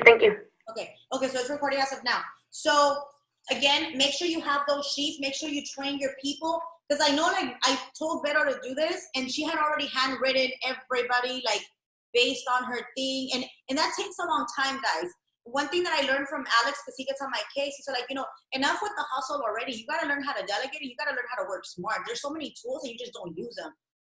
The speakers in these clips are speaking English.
Thank you. Okay, so it's recording as of now. So again, make sure you have those sheets. Make sure you train your people. Because I know, like, I told Vero to do this, and she had already handwritten everybody, like, based on her thing. And that takes a long time, guys. One thing that I learned from Alex, because he gets on my case, he said, like, enough with the hustle already. You got to learn how to delegate, and you got to learn how to work smart. There's so many tools, and you just don't use them.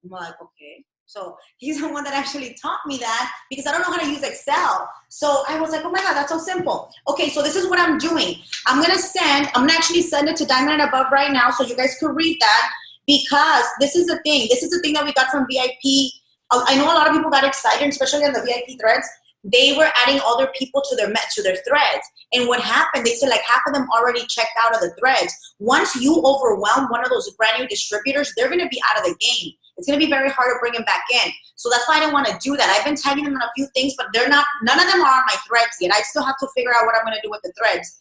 I'm like, okay. So he's the one that actually taught me that, because I don't know how to use Excel. So I was like, oh my God, that's so simple. Okay, so this is what I'm doing. I'm going to actually send it to Diamond and Above right now, so you guys could read that, because this is the thing. This is the thing that we got from VIP. I know a lot of people got excited, especially on the VIP threads. They were adding other people to their threads. And what happened, they said like half of them already checked out of the threads. Once you overwhelm one of those brand new distributors, they're going to be out of the game. It's going to be very hard to bring them back in. So that's why I didn't want to do that. I've been tagging them on a few things, but none of them are on my threads yet. I still have to figure out what I'm going to do with the threads.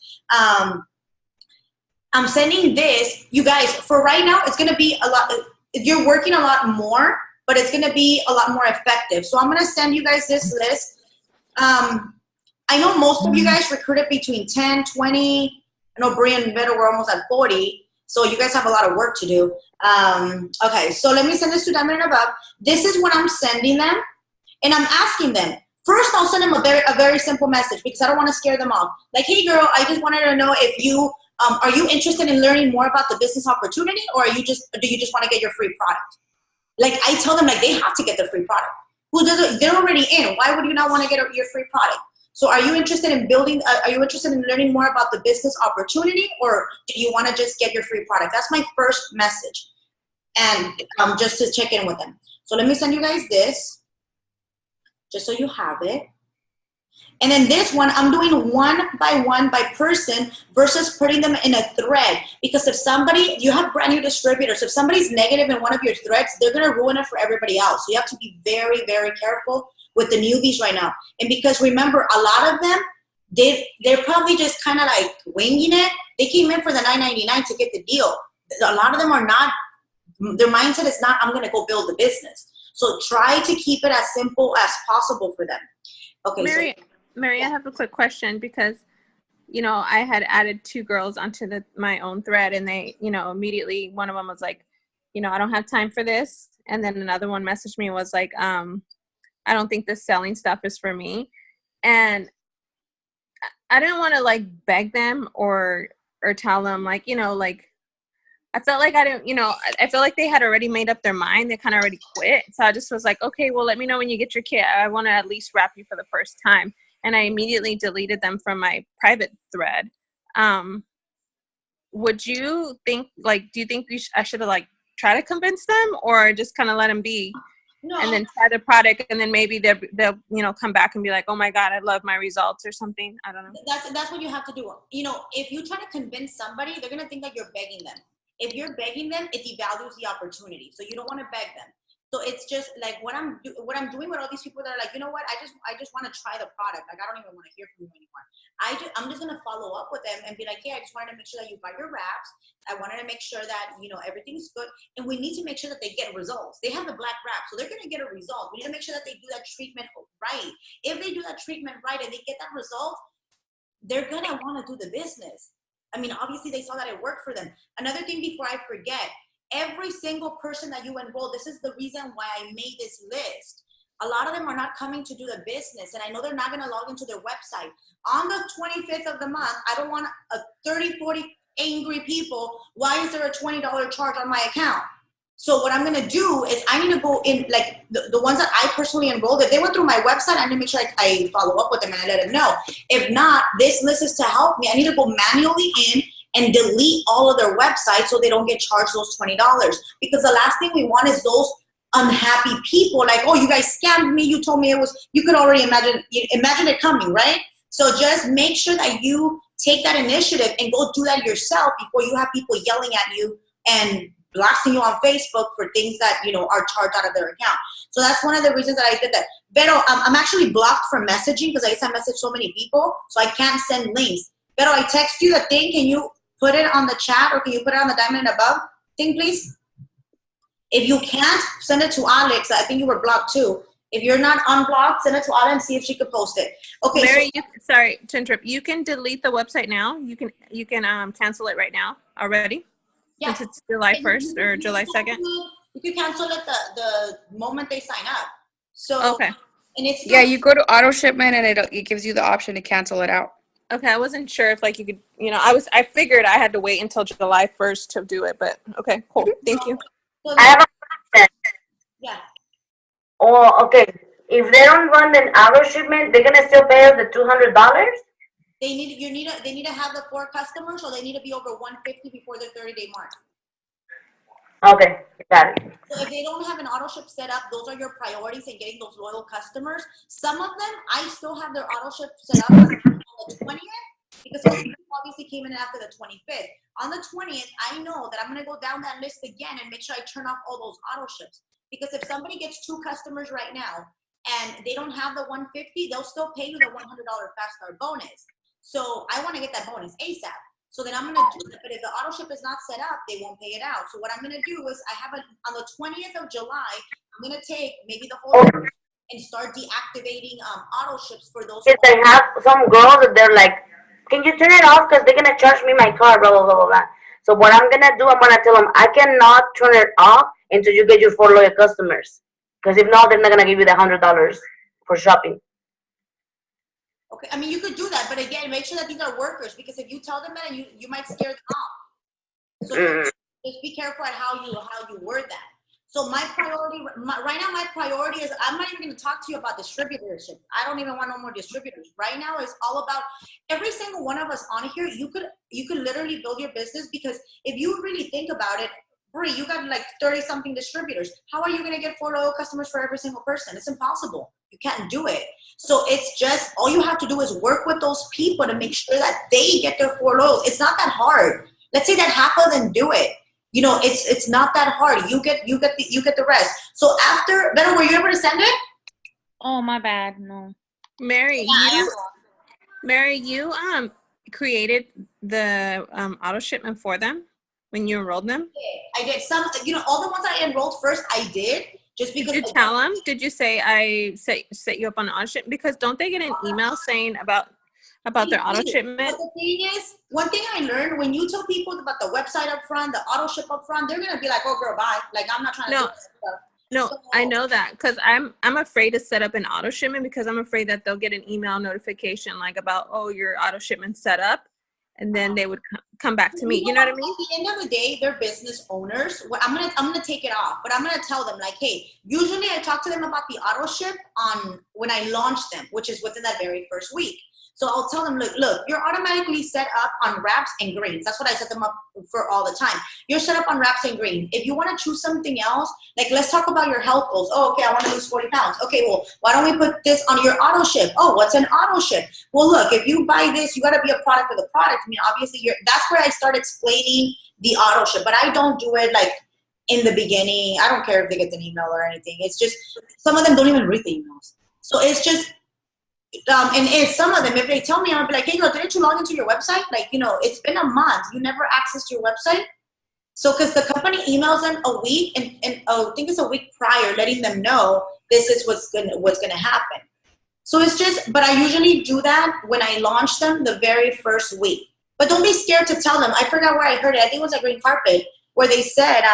I'm sending this, you guys, for right now, it's going to be a lot. You're working a lot more, but it's going to be a lot more effective. So I'm going to send you guys this list. I know most of you guys recruited between 10, 20. I know Bria and Beto were almost at 40. So you guys have a lot of work to do. Okay, so let me send this to Diamond and Above. This is what I'm sending them. And I'm asking them. First, I'll send them a very simple message, because I don't want to scare them off. Like, hey, girl, I just wanted to know if you, are you interested in learning more about the business opportunity, or do you just want to get your free product? Like, I tell them, like, they have to get their free product. Who does it? They're already in. Why would you not want to get your free product? So are you interested in building, are you interested in learning more about the business opportunity, or do you want to just get your free product? That's my first message. And just to check in with them. So let me send you guys this, just so you have it. And then this one, I'm doing one by person versus putting them in a thread. Because if somebody, you have brand new distributors, if somebody's negative in one of your threads, they're going to ruin it for everybody else. So you have to be very, very careful with the newbies right now. And because remember, a lot of them, they're probably just kind of like winging it. They came in for the $9.99 to get the deal. A lot of them are not, their mindset is not, I'm going to go build the business. So try to keep it as simple as possible for them. Okay. Mary, I have a quick question, because, I had added 2 girls onto my own thread, and they, immediately one of them was like, I don't have time for this. And then another one messaged me and was like, I don't think this selling stuff is for me. And I didn't want to like beg them or tell them like, I felt like I feel like they had already made up their mind. They kind of already quit. So I just was like, okay, well, let me know when you get your kit. I want to at least wrap you for the first time. And I immediately deleted them from my private thread. Would you think, do you think I should have like try to convince them, or just kind of let them be? No. And then try the product, and then maybe they'll come back and be like, oh my God, I love my results or something. I don't know. That's what you have to do. If you try to convince somebody, they're going to think that you're begging them. If you're begging them, it devalues the opportunity. So you don't want to beg them. So it's just like what I'm doing with all these people that are like, you know what, I just want to try the product. Like, I don't even want to hear from you anymore. I'm just going to follow up with them and be like, hey, I just wanted to make sure that you got your wraps. I wanted to make sure that, everything's good. And we need to make sure that they get results. They have the black wrap, so they're going to get a result. We need to make sure that they do that treatment right. If they do that treatment right and they get that result, they're going to want to do the business. I mean, obviously they saw that it worked for them. Another thing before I forget, every single person that you enroll, this is the reason why I made this list. A lot of them are not coming to do the business, and I know they're not going to log into their website. On the 25th of the month, I don't want 30, 40 angry people. Why is there a $20 charge on my account? So what I'm going to do is I need to go in, like the ones that I personally enrolled, if they went through my website, I need to make sure I follow up with them and I let them know. If not, this list is to help me. I need to go manually in and delete all of their websites so they don't get charged those $20. Because the last thing we want is those unhappy people like, oh, you guys scammed me. You told me it was, you could already imagine it coming, right? So just make sure that you take that initiative and go do that yourself before you have people yelling at you and blasting you on Facebook for things that, are charged out of their account. So that's one of the reasons that I did that. Pero I'm actually blocked from messaging because I message so many people, so I can't send links. Pero I text you the thing. Can you put it on the chat, or can you put it on the Diamond and Above thing, please? If you can't, send it to Alex. I think you were blocked too. If you're not unblocked, send it to Ada and see if she could post it. Okay. Mary, sorry to interrupt. You can delete the website now. You can cancel it right now already. Yeah. Since it's July 1st or July 2nd. You can cancel it the moment they sign up. So okay. And it's you go to auto shipment and it gives you the option to cancel it out. Okay, I wasn't sure if like you could, I figured I had to wait until July 1st to do it, but okay, cool. Thank you. So I have a question. yeah. Oh, okay. If they don't run an auto shipment, they're gonna still pay us the $200. They need to have the 4 customers, or they need to be over 150 before the 30-day mark. Okay, got it. So if they don't have an auto ship set up, those are your priorities in getting those loyal customers. Some of them, I still have their auto ship set up on the 20th because some people obviously came in after the 25th. On the 20th, I know that I'm going to go down that list again and make sure I turn off all those auto ships. Because if somebody gets 2 customers right now and they don't have the 150, they'll still pay you the $100 fast start bonus. So I want to get that bonus ASAP. So then I'm going to do it. But if the auto ship is not set up, they won't pay it out. So what I'm going to do is I have on the 20th of July, I'm going to take maybe the whole and start deactivating auto ships for those. If they have some girls that they're like, can you turn it off because they're going to charge me my car, blah, blah, blah, blah, blah. So what I'm going to do, I'm going to tell them, I cannot turn it off until you get your 4 loyal customers. Because if not, they're not going to give you the $100 for shopping. Okay, I mean, you could do that, but again, make sure that these are workers, because if you tell them that, you might scare them off. So just be careful at how you word that. So my priority right now, my priority is I'm not even going to talk to you about distributorship. I don't even want no more distributors. Right now, it's all about every single one of us on here. You could literally build your business, because if you really think about it, Brie, you got like 30 something distributors. How are you going to get 4 loyal customers for every single person? It's impossible. You can't do it. So it's just, all you have to do is work with those people to make sure that they get their 4 loyals. It's not that hard. Let's say that half of them do it. It's not that hard. You get the rest. So after, Beto, were you able to send it? Oh, my bad. No. Mary, you created the auto shipment for them when you enrolled them? I did. Some, all the ones I enrolled first, I did. Just because. Did you tell them? Did you say I set you up on auto shipment? Because don't they get an email saying about their auto shipment? But the thing is, one thing I learned, when you tell people about the website up front, the auto ship up front, they're gonna be like, "Oh, girl, bye." Like, I'm not trying to do this stuff. No, so, I know that, because I'm afraid to set up an auto shipment, because I'm afraid that they'll get an email notification like about, oh, your auto shipment set up, and then they would come back to me. You know what I mean? At the end of the day, they're business owners. I'm gonna take it off, but I'm gonna tell them like, hey, usually I talk to them about the auto ship when I launch them, which is within that very first week. So I'll tell them, look, you're automatically set up on wraps and greens. That's what I set them up for all the time. You're set up on wraps and greens. If you want to choose something else, like let's talk about your health goals. Oh, okay, I want to lose 40 pounds. Okay, well, why don't we put this on your auto ship? Oh, what's an auto ship? Well, look, if you buy this, you got to be a product of the product. I mean, obviously, that's where I start explaining the auto ship, but I don't do it like in the beginning. I don't care if they get an email or anything. It's just some of them don't even read the emails. So it's just, and if some of them, if they tell me, I'll be like, hey, girl, didn't you log into your website? Like, it's been a month. You never accessed your website. So, because the company emails them a week, and I think it's a week prior, letting them know this is what's gonna happen. So it's just, but I usually do that when I launch them the very first week. But don't be scared to tell them. I forgot where I heard it. I think it was at Green Carpet, where they said,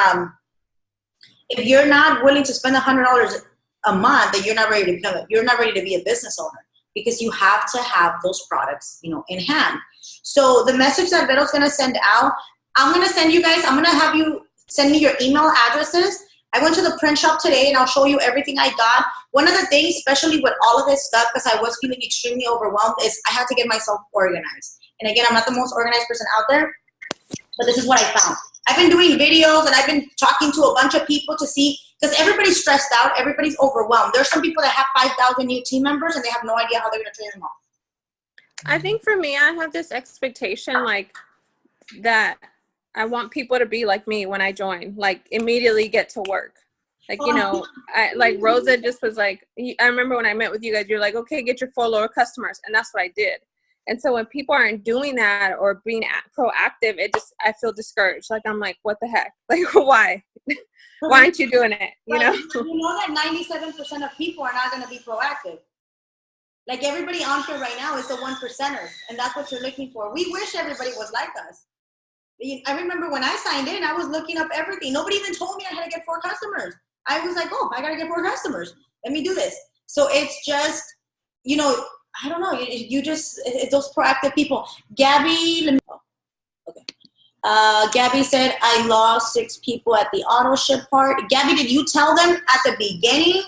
if you're not willing to spend $100 a month, then you're not ready to be a business owner. Because you have to have those products, in hand. So the message that Veto's gonna send out, I'm gonna send you guys, I'm gonna have you send me your email addresses. I went to the print shop today and I'll show you everything I got. One of the things, especially with all of this stuff, because I was feeling extremely overwhelmed, is I had to get myself organized. And again, I'm not the most organized person out there, but this is what I found. I've been doing videos and I've been talking to a bunch of people to see, because everybody's stressed out, everybody's overwhelmed. There's some people that have 5,000 new team members and they have no idea how they're going to train them all. I think for me, I have this expectation like that I want people to be like me when I join, like immediately get to work. Like, like Rosa just was like, I remember when I met with you guys, you're like, okay, get your 4 loyal customers. And that's what I did. And so when people aren't doing that or being proactive, I feel discouraged. Like, I'm like, what the heck? Like, why? Why aren't you doing it? You know? You know that 97% of people are not going to be proactive. Like, everybody on here right now is the 1%ers, and that's what you're looking for. We wish everybody was like us. I remember when I signed in, I was looking up everything. Nobody even told me I had to get 4 customers. I was like, oh, I got to get 4 customers. Let me do this. So it's just, you know, I don't know. You just, it's those proactive people. Gabby, Gabby said, I lost 6 people at the auto ship part. Gabby, did you tell them at the beginning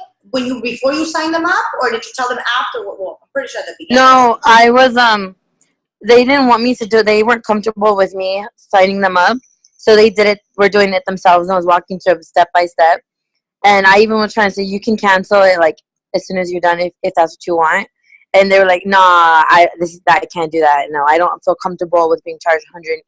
before you signed them up, or did you tell them after? Well, I'm pretty sure at the beginning. No, I was, they didn't want me to do it. They weren't comfortable with me signing them up. So they were doing it themselves. And I was walking through step by step. And I even was trying to say, you can cancel it like as soon as you're done if that's what you want. And they were like, nah, I can't do that. No, I don't feel comfortable with being charged $118.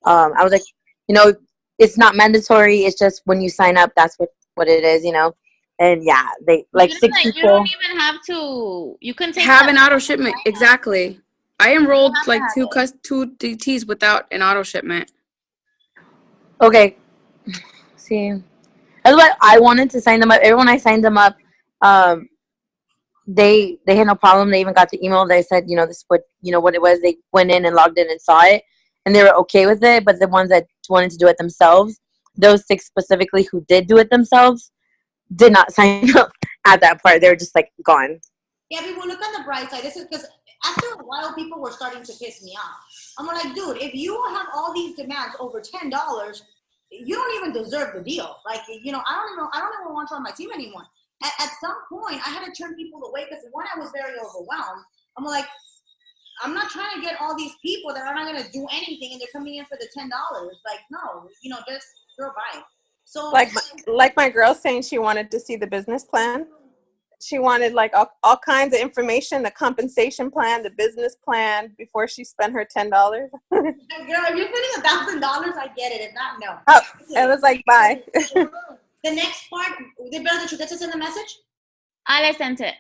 I was like, you know, it's not mandatory. It's just when you sign up, that's what it is, you know. And yeah, they like 6 people. You don't even have to. You can take Have an auto shipment. Exactly. I enrolled like 2 DTs without an auto shipment. Okay. See, that's what I wanted to sign them up. Everyone I signed them up, they had no problem. They even got the email. They said, you know, this what it was. They went in and logged in and saw it, and they were okay with it. But the ones that wanted to do it themselves, those 6 specifically who did do it themselves, did not sign up at that part. They were just like gone. Yeah, people look on the bright side. This is because after a while, people were starting to piss me off. I'm like, dude, if you have all these demands over $10, you don't even deserve the deal. Like, you know, I don't even want you on my team anymore. At some point, I had to turn people away because one, I was very overwhelmed. I'm like, I'm not trying to get all these people that are not going to do anything and they're coming in for the $10. Like, no, you know, just girl, bye. So like my girl saying she wanted to see the business plan. She wanted like all kinds of information, the compensation plan, the business plan before she spent her $10. Girl, if you're spending $1,000, I get it. If not, no. Oh, it was like, bye. The next part, did you get to send the message? I sent it.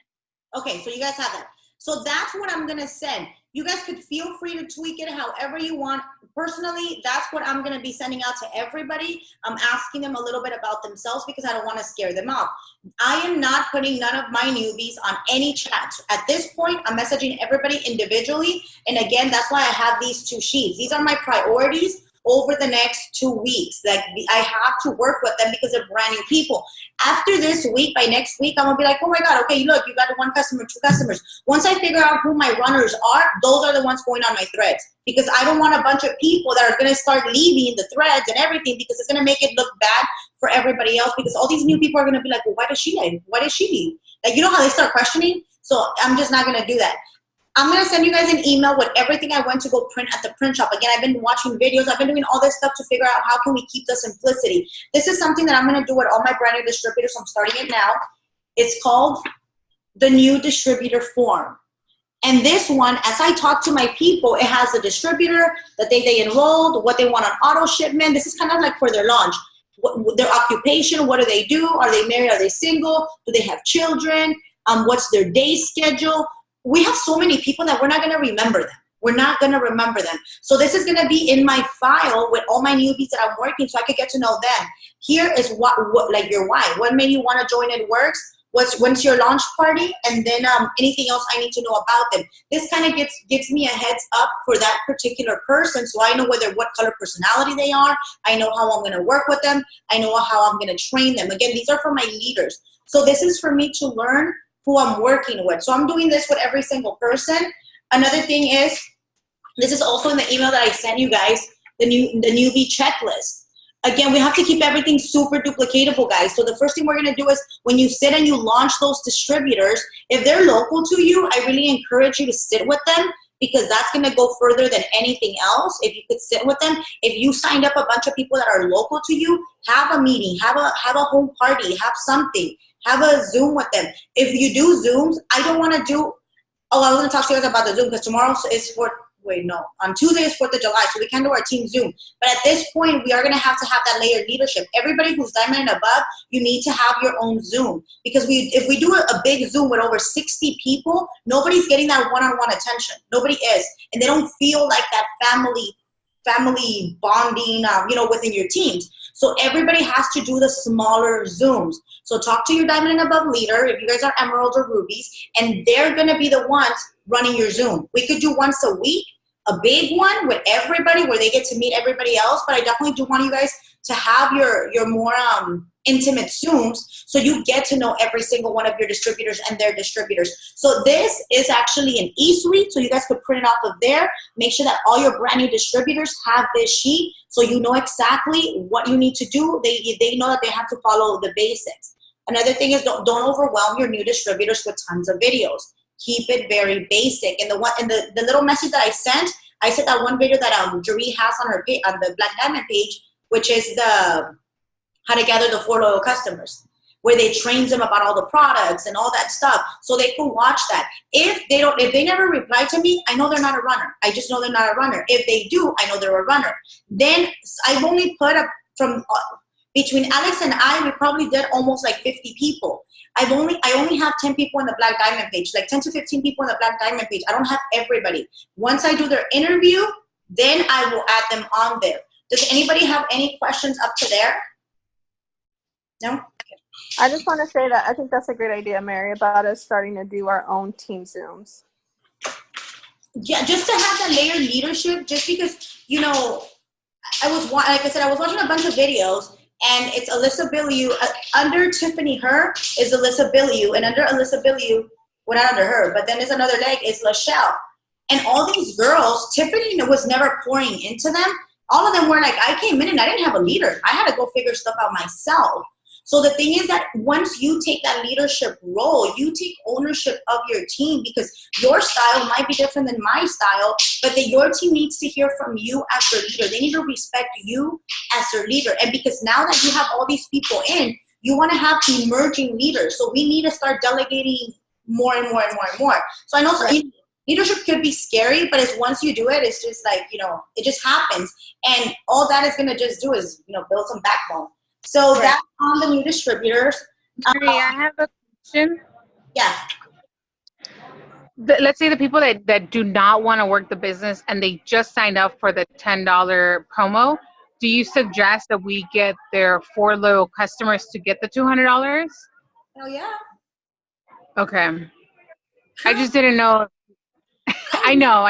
Okay, so you guys have that. So that's what I'm going to send. You guys could feel free to tweak it however you want. Personally, that's what I'm going to be sending out to everybody. I'm asking them a little bit about themselves because I don't want to scare them off. I am not putting none of my newbies on any chat. At this point, I'm messaging everybody individually. And again, that's why I have these 2 sheets. These are my priorities over the next 2 weeks. Like, I have to work with them because they're brand new people. After this week, by next week, I'm gonna be like, oh my God, okay, look, you got 1 customer, 2 customers. Once I figure out who my runners are, those are the ones going on my threads. Because I don't want a bunch of people that are gonna start leaving the threads and everything because it's gonna make it look bad for everybody else because all these new people are gonna be like, well, why does she leave? Like, you know how they start questioning? So I'm just not gonna do that. I'm going to send you guys an email with everything I went to go print at the print shop. Again, I've been watching videos. I've been doing all this stuff to figure out how can we keep the simplicity. This is something that I'm going to do with all my brand new distributors. So I'm starting it now. It's called the new distributor form. And this one, as I talk to my people, it has the distributor, the day they enrolled, what they want on auto shipment. This is kind of like for their launch. Their occupation, what do they do? Are they married? Are they single? Do they have children? What's their day schedule? We have so many people that we're not going to remember them. We're not going to remember them. So this is going to be in my file with all my newbies that I'm working so I could get to know them. Here is what like your why. What made you want to join It Works? When's your launch party? And then anything else I need to know about them. This kind of gives me a heads up for that particular person so I know what color personality they are. I know how I'm going to work with them. I know how I'm going to train them. Again, these are for my leaders. So this is for me to learn who I'm working with. So I'm doing this with every single person. Another thing is, this is also in the email that I sent you guys, the newbie checklist. Again, we have to keep everything super duplicatable, guys. So the first thing we're gonna do is when you sit and you launch those distributors, if they're local to you, I really encourage you to sit with them because that's gonna go further than anything else. If you could sit with them, if you signed up a bunch of people that are local to you, have a meeting, have a home party, have something. Have a Zoom with them. If you do Zooms, I don't want to do, I was going to talk to you guys about the Zoom because tomorrow is for on Tuesday is 4th of July, so we can't do our team Zoom. But at this point, we are going to have that layered leadership. Everybody who's diamond and above, you need to have your own Zoom, because if we do a big Zoom with over 60 people, nobody's getting that one-on-one attention. Nobody is, and they don't feel like that family bonding, within your teams. So everybody has to do the smaller Zooms. So talk to your diamond and above leader, if you guys are emeralds or rubies, and they're going to be the ones running your Zoom. We could do once a week, a big one with everybody where they get to meet everybody else. But I definitely do want you guys to have your more intimate Zooms, so you get to know every single one of your distributors and their distributors. So this is actually an e-suite, so you guys could print it off of there. Make sure that all your brand new distributors have this sheet, so you know exactly what you need to do. They know that they have to follow the basics. Another thing is don't overwhelm your new distributors with tons of videos. Keep it very basic. And the little message that I sent that one video that Jeree has on her page, on the Black Diamond page, which is the how to gather the 4 loyal customers, where they train them about all the products and all that stuff, so they can watch that. If they never reply to me, I know they're not a runner. I just know they're not a runner. If they do, I know they're a runner. Then I've only put up from between Alex and I, we probably did almost like 50 people. I only have 10 people on the Black Diamond page, like 10 to 15 people on the Black Diamond page. I don't have everybody. Once I do their interview, then I will add them on there. Does anybody have any questions up to there? No? Okay. I just want to say that I think that's a great idea, Mary, about us starting to do our own team Zooms. Yeah, just to have that layered leadership, just because, I was watching a bunch of videos, and it's Alyssa Bilyeu. Under Tiffany Her is Alyssa Bilyeu, and under Alyssa Bilyeu, well, not under her, but then there's another leg, is Lachelle. And all these girls, Tiffany was never pouring into them. All of them were like, I came in and I didn't have a leader. I had to go figure stuff out myself. So the thing is that once you take that leadership role, you take ownership of your team, because your style might be different than my style, but then your team needs to hear from you as their leader. They need to respect you as their leader. And because now that you have all these people in, you want to have emerging leaders. So we need to start delegating more and more and more and more. So I know leadership could be scary, but once you do it, it's just like, it just happens. And all that is going to just do is, build some backbone. So that's on the new distributors. Marie, I have a question. Yeah. Let's say the people that do not want to work the business and they just signed up for the $10 promo, do you suggest that we get their 4 loyal customers to get the $200? Oh, yeah. Okay. I just didn't know. I know.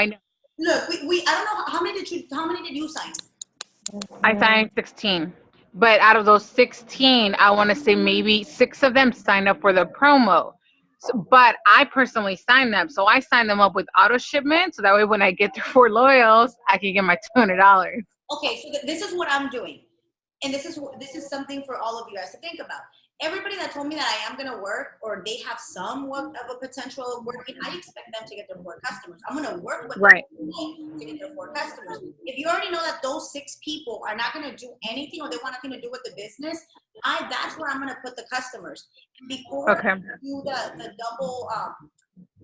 Look, I don't know, how many did you sign? I signed 16. But out of those 16, I want to say maybe 6 of them signed up for the promo. So, but I personally signed them. So I signed them up with auto shipment. So that way when I get their 4 loyals, I can get my $200. Okay, so this is what I'm doing. And this is something for all of you guys to think about. Everybody that told me that I am going to work, or they have somewhat of a potential of working, I expect them to get their 4 customers. I'm going to work with them to get their 4 customers. If you already know that those 6 people are not going to do anything, or they want nothing to do with the business, that's where I'm going to put the customers. Before I do the double,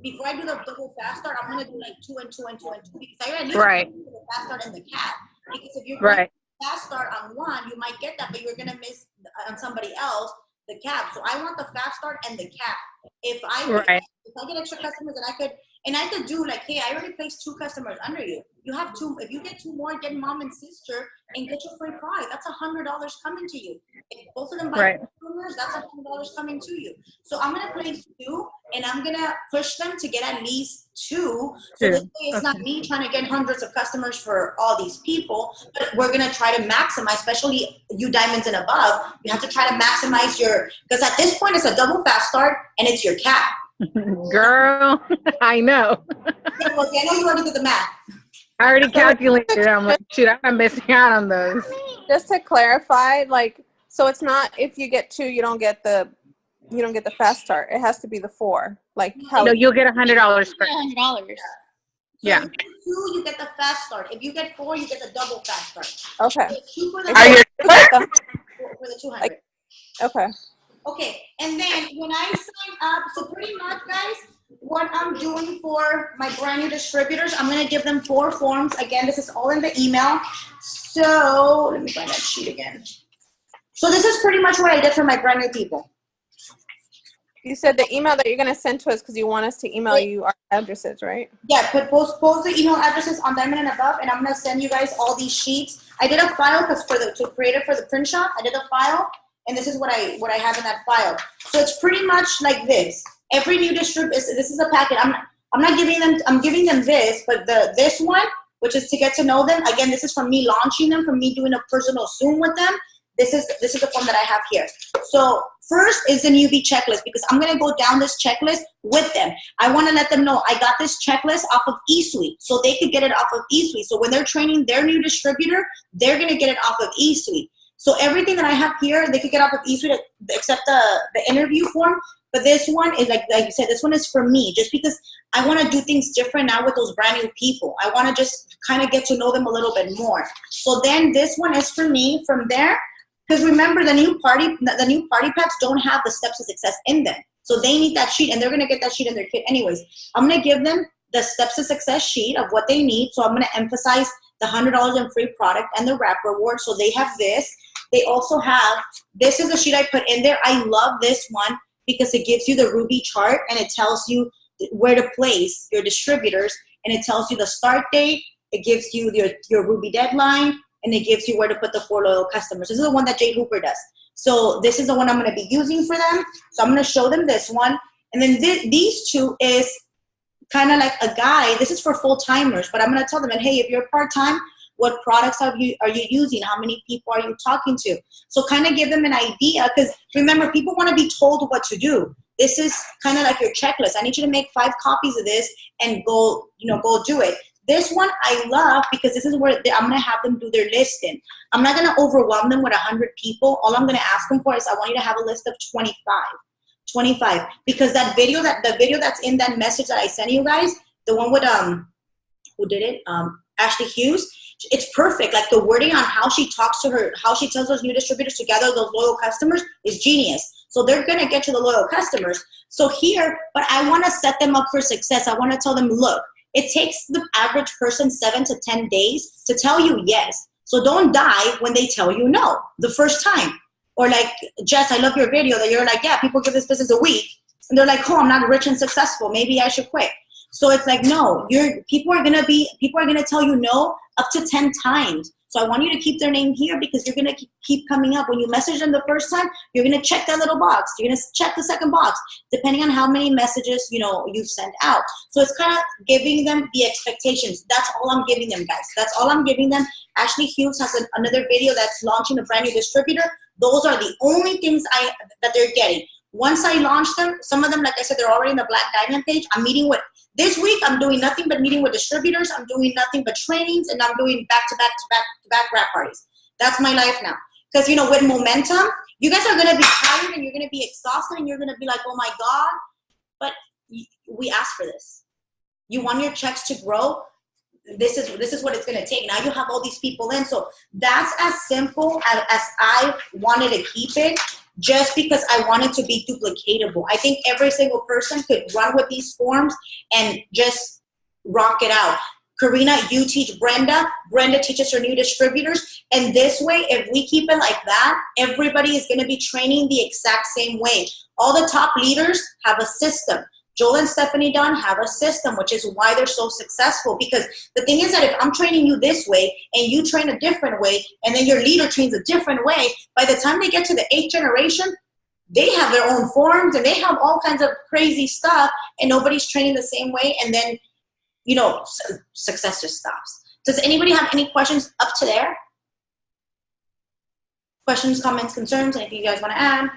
before I do the double fast start, I'm going to do like 2 and 2 and 2 and 2, because I at least do the fast start and the cap. Because if you're going fast start on one, you might get that, but you're going to miss on somebody else the cap. So I want the fast start and the cap. If I get extra customers, and I could do like, hey, I already placed 2 customers under you. You have 2. If you get 2 more, get mom and sister and get your free prize. That's $100 coming to you. If both of them buy customers, that's $100 coming to you. So I'm gonna place 2, and I'm gonna push them to get at least 2. So this way it's not me trying to get hundreds of customers for all these people, but we're gonna try to maximize, especially you diamonds and above. You have to try to maximize because at this point it's a double fast start and it's your cap. Girl, I know. I know you already did the math. I already calculated it. I'm like, shoot, I'm missing out on those. Just to clarify, so it's not if you get 2, you don't get the fast start. It has to be the 4. Like how? No, you'll get $100 first. $100. So if you get 2, you get the fast start. If you get 4, you get the double fast start. Okay. So 2 for the Are you for the 200. Okay. Okay, and then when I sign up, so pretty much, guys, what I'm doing for my brand new distributors, I'm going to give them 4 forms. Again, this is all in the email. So let me find that sheet again. So this is pretty much what I did for my brand new people. You said the email that you're going to send to us because you want us to email you our addresses, right? Yeah, post the email addresses on Diamond and Above, and I'm going to send you guys all these sheets. I did a file because to create it for the print shop, I did a file, and this is what I have in that file. So it's pretty much like this. Every new this is a packet. I'm not giving them, I'm giving them this, but this one, which is to get to know them. Again, this is from me launching them, from me doing a personal Zoom with them. This is the form that I have here. So first is the newbie checklist, because I'm going to go down this checklist with them. I want to let them know I got this checklist off of eSuite, so they could get it off of eSuite. So when they're training their new distributor, they're going to get it off of eSuite. So everything that I have here, they could get off of eSuite except the interview form. But this one is like you said, this one is for me, just because I want to do things different now with those brand new people. I want to just kind of get to know them a little bit more. So then this one is for me. From there, because remember, the new party packs don't have the steps to success in them. So they need that sheet, and they're going to get that sheet in their kit anyways. I'm going to give them the steps to success sheet of what they need. So I'm going to emphasize the $100 in free product and the wrap reward. So they have this. They also have, this is a sheet I put in there. I love this one because it gives you the Ruby chart, and it tells you where to place your distributors, and it tells you the start date. It gives you your Ruby deadline, and it gives you where to put the 4 loyal customers. This is the one that Jade Hooper does. So this is the one I'm going to be using for them. So I'm going to show them this one. And then these two is kind of like a guide. This is for full-timers, but I'm going to tell them, and hey, if you're part-time, what products are you using? How many people are you talking to? So kind of give them an idea, because remember, people want to be told what to do. This is kind of like your checklist. I need you to make 5 copies of this and go do it. This one I love because this is where I'm going to have them do their listing. I'm not going to overwhelm them with 100 people. All I'm going to ask them for is I want you to have a list of 25, because the video that's in that message that I sent you guys, the one with who did it, Ashley Hughes, it's perfect. Like the wording on how she talks to her, how she tells those new distributors to gather those loyal customers is genius. So they're going to get to the loyal customers. So here, but I want to set them up for success. I want to tell them, look, it takes the average person 7 to 10 days to tell you yes. So don't die when they tell you no the first time. Or like, Jess, I love your video that you're like, yeah, people give this business a week. And they're like, oh, I'm not rich and successful. Maybe I should quit. So it's like, no, people are gonna tell you no up to 10 times. So I want you to keep their name here, because you're gonna keep coming up. When you message them the first time, you're gonna check that little box. You're gonna check the second box, depending on how many messages you've sent out. So it's kind of giving them the expectations. That's all I'm giving them, guys. That's all I'm giving them. Ashley Hughes has another video that's launching a brand new distributor. Those are the only things that they're getting. Once I launch them, some of them, like I said, they're already in the Black Diamond page. I'm meeting with, this week, I'm doing nothing but meeting with distributors. I'm doing nothing but trainings, and I'm doing back-to-back wrap parties. That's my life now. Because, with momentum, you guys are going to be tired, and you're going to be exhausted, and you're going to be like, oh my God. But we asked for this. You want your checks to grow? This is what it's going to take. Now you have all these people in. So that's as simple as I wanted to keep it, just because I want it to be duplicatable. I think every single person could run with these forms and just rock it out. Karina, you teach Brenda. Brenda teaches her new distributors. And this way, if we keep it like that, everybody is going to be training the exact same way. All the top leaders have a system. Joel and Stephanie Dunn have a system, which is why they're so successful. Because the thing is that if I'm training you this way and you train a different way, and then your leader trains a different way, by the time they get to the 8th generation, they have their own forms and they have all kinds of crazy stuff, and nobody's training the same way. And then, success just stops. Does anybody have any questions up to there? Questions, comments, concerns, anything you guys want to add?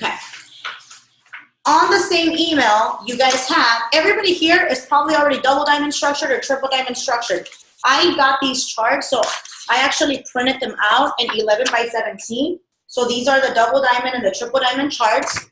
Okay. On the same email, you guys have, everybody here is probably already double diamond structured or triple diamond structured. I got these charts, so I actually printed them out in 11 by 17. So these are the double diamond and the triple diamond charts.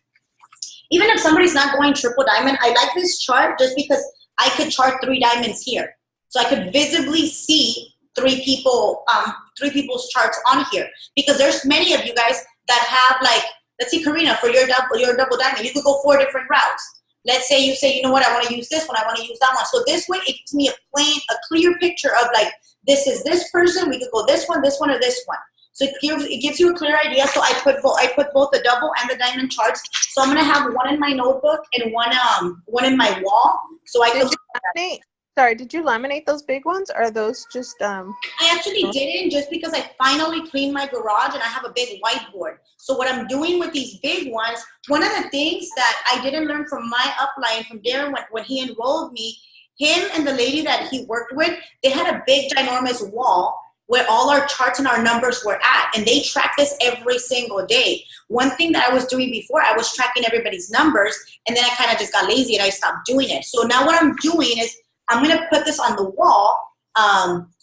Even if somebody's not going triple diamond, I like this chart just because I could chart 3 diamonds here. So I could visibly see 3 people's charts on here. Because there's many of you guys that have, like, let's see, Karina, for your double diamond, you could go 4 different routes. let's say you say, you know what, I want to use this one, I want to use that one. So this way it gives me a clear picture of like, this is this person, we could go this one, or this one. So it gives you a clear idea. So I put both the double and the diamond charts. So I'm gonna have one in my notebook and one in my wall. So I can laminate? Sorry, did you laminate those big ones, or are those just I actually didn't, just because I finally cleaned my garage and I have a big whiteboard. So what I'm doing with these big ones, one of the things that I didn't learn from my upline, from Darren, when he enrolled me, him and the lady that he worked with, they had a big ginormous wall where all our charts and our numbers were at, and they track this every single day. One thing that I was doing before, I was tracking everybody's numbers, and then I kind of just got lazy and I stopped doing it. So now what I'm doing is I'm gonna put this on the wall.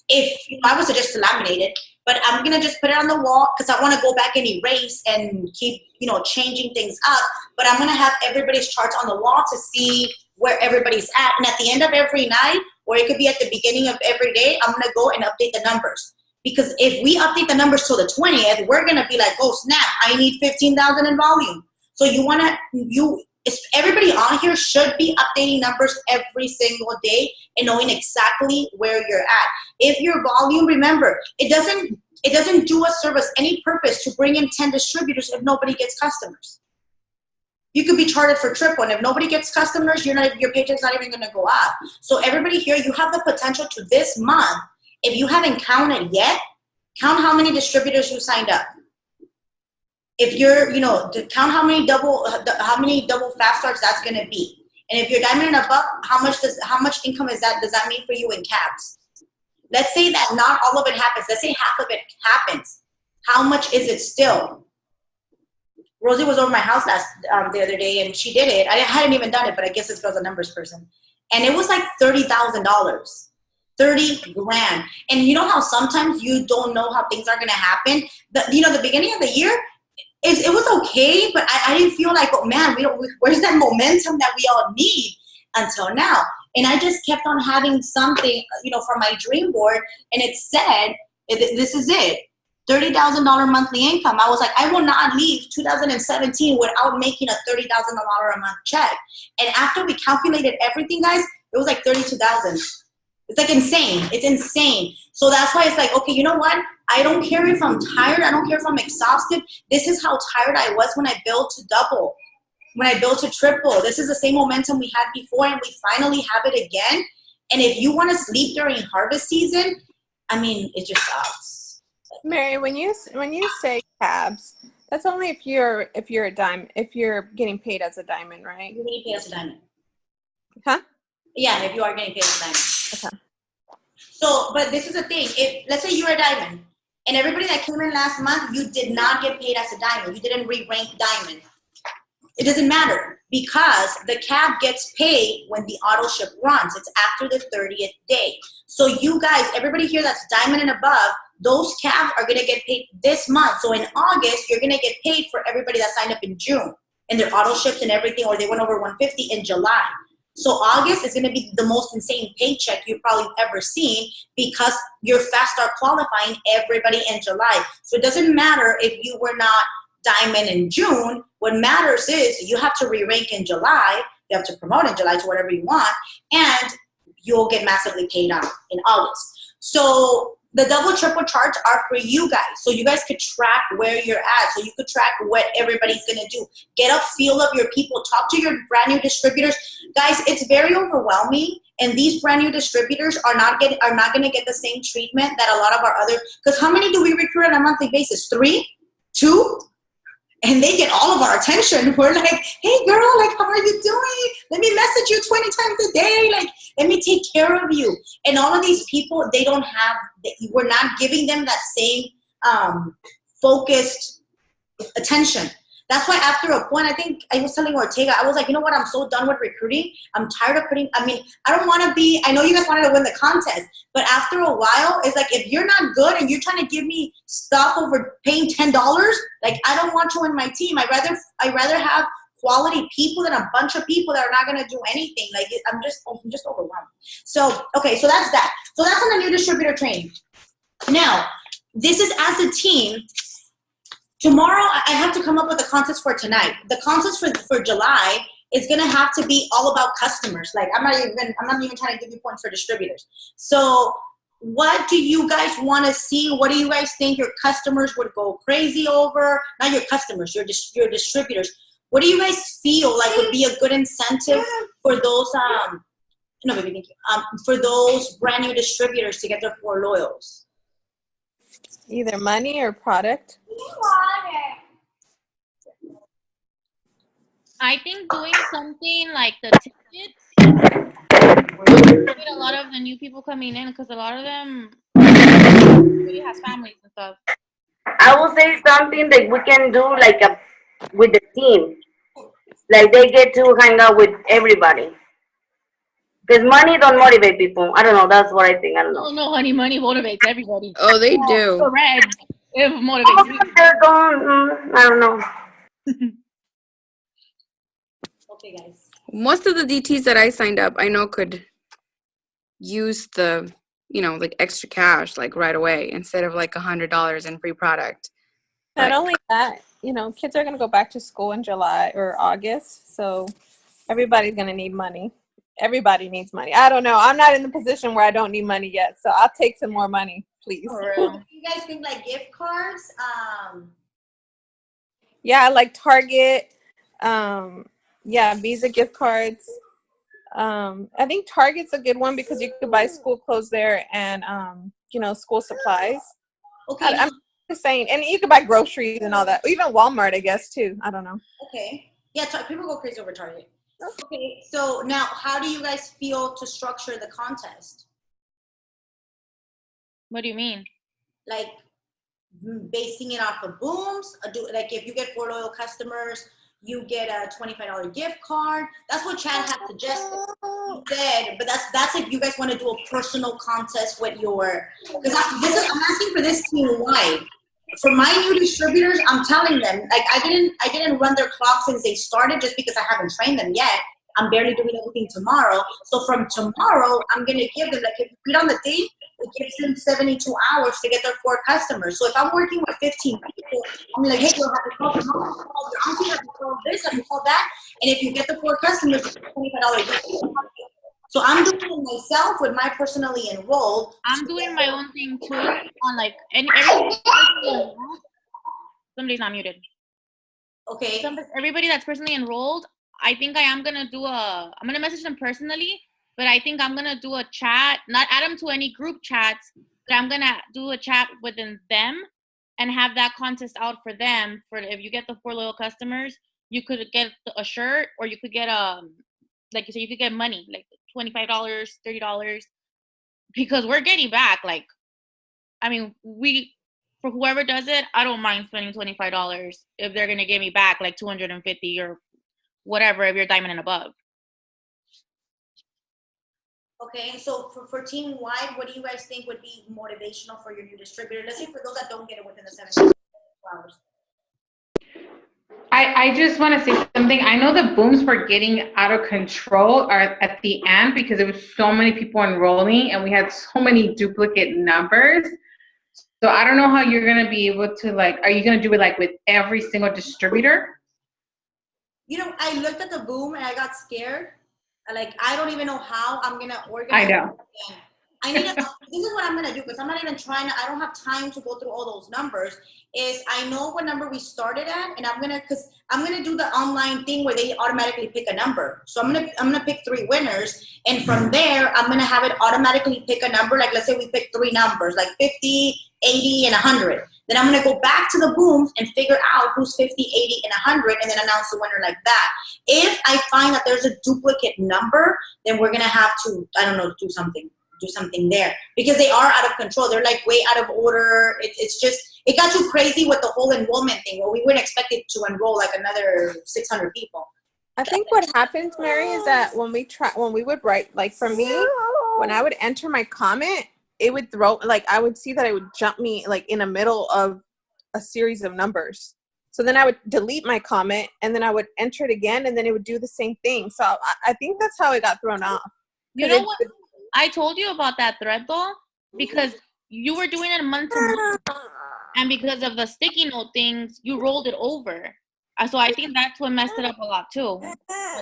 If I would suggest to laminate it, but I'm gonna just put it on the wall because I want to go back and erase and keep, changing things up. But I'm gonna have everybody's charts on the wall to see where everybody's at. And at the end of every night, or it could be at the beginning of every day, I'm gonna go and update the numbers. Because if we update the numbers till the 20th, we're gonna be like, oh snap, I need 15,000 in volume. So everybody on here should be updating numbers every single day and knowing exactly where you're at. If your volume, remember, it doesn't do a service any purpose to bring in 10 distributors if nobody gets customers. You could be charted for triple, and if nobody gets customers, your paycheck's not even gonna go up. So everybody here, you have the potential to this month, if you haven't counted yet, count how many distributors you signed up. If you're, count how many double fast starts that's gonna be. And if you're diamond and above, how much income does that mean for you in cabs? Let's say that not all of it happens. Let's say half of it happens. How much is it still? Rosie was over my house the other day, and she did it. I hadn't even done it, but I guess this girl's a numbers person. And it was like $30,000, $30,000. And you know how sometimes you don't know how things are gonna happen? The beginning of the year, it was okay, but I didn't feel like, oh man, where's that momentum that we all need until now? And I just kept on having something, from my dream board, and it said, this is it. $30,000 monthly income. I was like, I will not leave 2017 without making a $30,000 a month check. And after we calculated everything, guys, it was like 32,000. It's like insane. It's insane. So that's why it's like, okay, you know what? I don't care if I'm tired. I don't care if I'm exhausted. This is how tired I was when I built to double, when I built to triple. This is the same momentum we had before, and we finally have it again. And if you want to sleep during harvest season, it just sucks. Mary, when you say cabs, that's only if you're a diamond, if you're getting paid as a diamond, right? You're getting paid as a diamond. Huh? Yeah, if you are getting paid as a diamond. Okay. So, but this is the thing. If let's say you're a diamond, and everybody that came in last month, you did not get paid as a diamond. You didn't re-rank diamond. It doesn't matter, because the cab gets paid when the auto ship runs. It's after the 30th day. So you guys, everybody here that's diamond and above, those cabs are gonna get paid this month. So in August, you're gonna get paid for everybody that signed up in June and their auto ships and everything, or they went over 150 in July. So August is gonna be the most insane paycheck you've probably ever seen, because you're fast start qualifying everybody in July. So it doesn't matter if you were not diamond in June. What matters is you have to re-rank in July, you have to promote in July to whatever you want, and you'll get massively paid out in August. So the double triple charts are for you guys, so you guys could track where you're at, so you could track what everybody's gonna do. Get a feel of your people, talk to your brand new distributors. Guys, it's very overwhelming, and these brand new distributors are not gonna get the same treatment that a lot of our other, because how many do we recruit on a monthly basis? 3? 2? And they get all of our attention. We're like, hey girl, like, how are you doing? Let me message you 20 times a day. Like, let me take care of you. And all of these people, we're not giving them that same focused attention. That's why after a point, I think I was telling Ortega, I was like, you know what? I'm so done with recruiting. I'm tired of I don't want to be, I know you guys wanted to win the contest, but after a while, it's like, if you're not good and you're trying to give me stuff over paying $10, like, I don't want you in my team. I'd rather have quality people than a bunch of people that are not going to do anything. Like, I'm just overwhelmed. So, okay, so that's that. So that's on the new distributor training. Now, this is as a team. Tomorrow, I have to come up with a contest for tonight. The contest for July it's gonna have to be all about customers. Like I'm not even trying to give you points for distributors. So what do you guys want to see? What do you guys think your customers would go crazy over? Not your customers, your distributors. What do you guys feel like would be a good incentive for those no, baby, thank you. For those brand new distributors to get their 4 loyals? Either money or product. I think doing something like the tickets get a lot of the new people coming in because a lot of them really has families and stuff. I will say something that we can do like with the team. Like they get to hang out with everybody. Because money don't motivate people. I don't know. That's what I think. I don't know. Oh no, honey, money motivates everybody. Oh, they do. Correct. It motivates me. I don't know. Okay, guys. Most of the DTs that I signed up, I know could use the, like extra cash like right away instead of like $100 in free product. Not only that, kids are going to go back to school in July or August, so everybody's going to need money. Everybody needs money. I don't know. I'm not in the position where I don't need money yet, so I'll take some more money, please. For real. Do you guys think like gift cards? Yeah, like Target. Visa gift cards. I think Target's a good one because you could buy school clothes there and school supplies. Okay. I'm just saying, and you could buy groceries and all that. Even Walmart, I guess, too. I don't know. Okay. Yeah, people go crazy over Target. Okay, so now how do you guys feel to structure the contest? What do you mean? Like basing it off of booms? Like if you get 4 loyal customers, you get a $25 gift card. That's what Chad had suggested. He said, but that's if you guys want to do a personal contest with your, because I'm asking for this team wide. For my new distributors, I'm telling them, like I didn't run their clock since they started just because I haven't trained them yet. I'm barely doing everything tomorrow. So from tomorrow, I'm gonna give them, like if you read on the date, it gives them 72 hours to get their 4 customers. So if I'm working with 15 people, I'm like, hey, you'll have to call your mom, call your auntie, have to call this, have to call that. And if you get the 4 customers, it's $25 gift card. So I'm doing it myself with my personally enrolled. I'm doing my own thing too on like everybody. Somebody's not muted. Okay. Everybody that's personally enrolled, I think I'm gonna message them personally, but I think I'm gonna do a chat, not add them to any group chats, but I'm gonna do a chat within them and have that contest out for them. For if you get the 4 loyal customers, you could get a shirt or you could get like you said, you could get money, like $25, $30, because we're getting back. Like, I mean, for whoever does it, I don't mind spending $25 if they're gonna give me back like $250 or whatever if you're diamond and above. Okay, so for team wide, what do you guys think would be motivational for your new distributor? Let's say for those that don't get it within the 72 hours. I just want to say something. I know the booms were getting out of control are at the end because there was so many people enrolling and we had so many duplicate numbers. So I don't know how you're going to be able to are you going to do it with every single distributor? I looked at the boom and I got scared. I don't even know how I'm going to organize. I know. This is what I'm going to do because I'm not even I don't have time to go through all those numbers. I know what number we started at and I'm going to do the online thing where they automatically pick a number. So I'm going to pick 3 winners. And from there, I'm going to have it automatically pick a number. Like, let's say we pick 3 numbers, like 50, 80, and 100. Then I'm going to go back to the booms and figure out who's 50, 80, and 100 and then announce the winner like that. If I find that there's a duplicate number, then we're going to have to, do something there because they are out of control. They're way out of order. It's just, it got too crazy with the whole enrollment thing. Well, we weren't expected to enroll another 600 people. I think what happens, Mary, is that when we would write, for me, when I would enter my comment, it would throw, I would see that it would jump me, in the middle of a series of numbers. So then I would delete my comment, and then I would enter it again, and then it would do the same thing. So I think that's how it got thrown off. You know what? I told you about that thread, though, because you were doing it month to month, and because of the sticky note things, you rolled it over. So I think that's what messed it up a lot too. But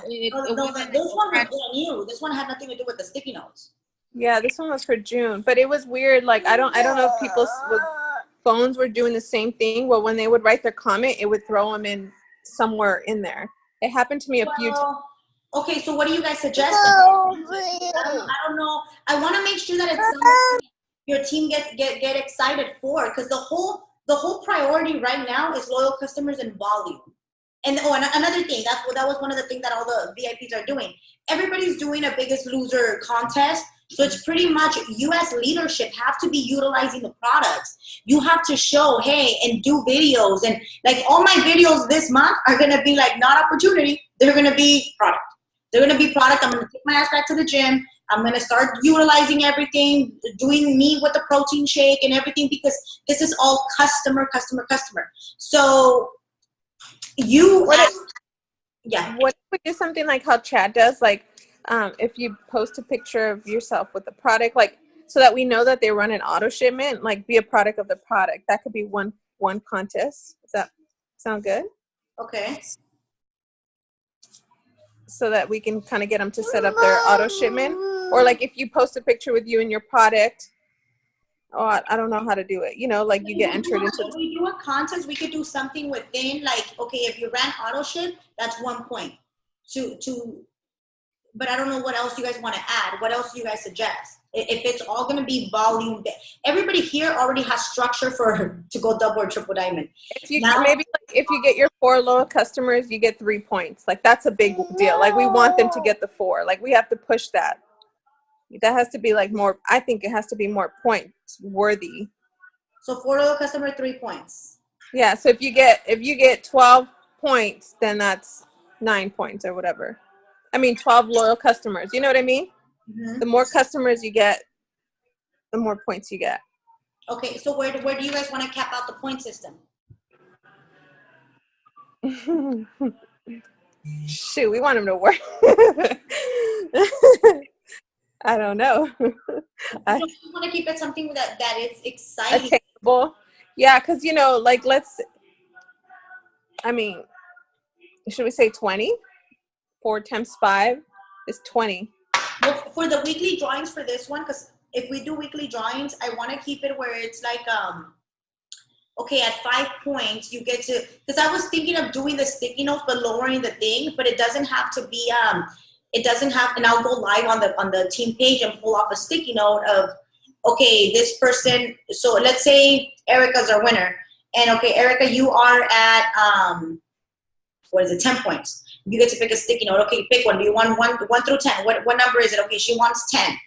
it wasn't This one was brand new. This one had nothing to do with the sticky notes. Yeah, this one was for June, but it was weird. Like I don't know if people's phones were doing the same thing. Well, when they would write their comment, it would throw them in somewhere in there. It happened to me a few times. Okay, so what do you guys suggest? I don't know. I want to make sure that it's something your team get excited for, because the whole priority right now is loyal customers and volume. And another thing, that was one of the things that all the VIPs are doing. Everybody's doing a Biggest Loser contest. So it's pretty much you as leadership have to be utilizing the products. You have to show, hey, and do videos. And like all my videos this month are going to be like not opportunity. They're going to be product. They're going to be product. I'm going to take my ass back to the gym. I'm going to start utilizing everything, doing me with the protein shake and everything, because this is all customer. So What if we do something like how Chad does, like if you post a picture of yourself with the product, like so that we know that they run an auto shipment, like be a product of the product. That could be one contest. Does that sound good? Okay. So that we can kind of get them to set up their auto shipment. Or like if you post a picture with you and your product, I don't know how to do it. You know, like you get entered into If we do a contest, we could do something within, like, okay, if you ran auto ship, that's 1 point. But I don't know what else you guys want to add. What else do you guys suggest? If it's all going to be volume, everybody here already has structure to go double or triple diamond. If you if you get your 4 loyal customers, you get 3 points. Like that's a big deal. Like we want them to get the 4. Like we have to push that. That has to be like more. I think it has to be more points worthy. So 4 loyal customer, 3 points. Yeah. So if you get 12 points, then that's 9 points or whatever. I mean, 12 loyal customers. You know what I mean? Mm-hmm. The more customers you get, the more points you get. Okay. So where do you guys want to cap out the point system? Shoot, we want them to work. I don't know. I want to keep it something that is exciting. Attainable. Yeah, because, you know, like should we say 20? 4 times 5 is 20. Well, for the weekly drawings for this one, because if we do weekly drawings, I want to keep it where it's like, okay, at 5 points, you get to, because I was thinking of doing the sticky notes, but lowering the thing, but it doesn't have to be, it doesn't have, and I'll go live on the team page and pull off a sticky note of, okay, this person, so let's say Erica's our winner, and okay, Erica, you are at, 10 points. You get to pick a sticky note. Okay, pick one. Do you want 1 through 10? What number is it? Okay, she wants 10.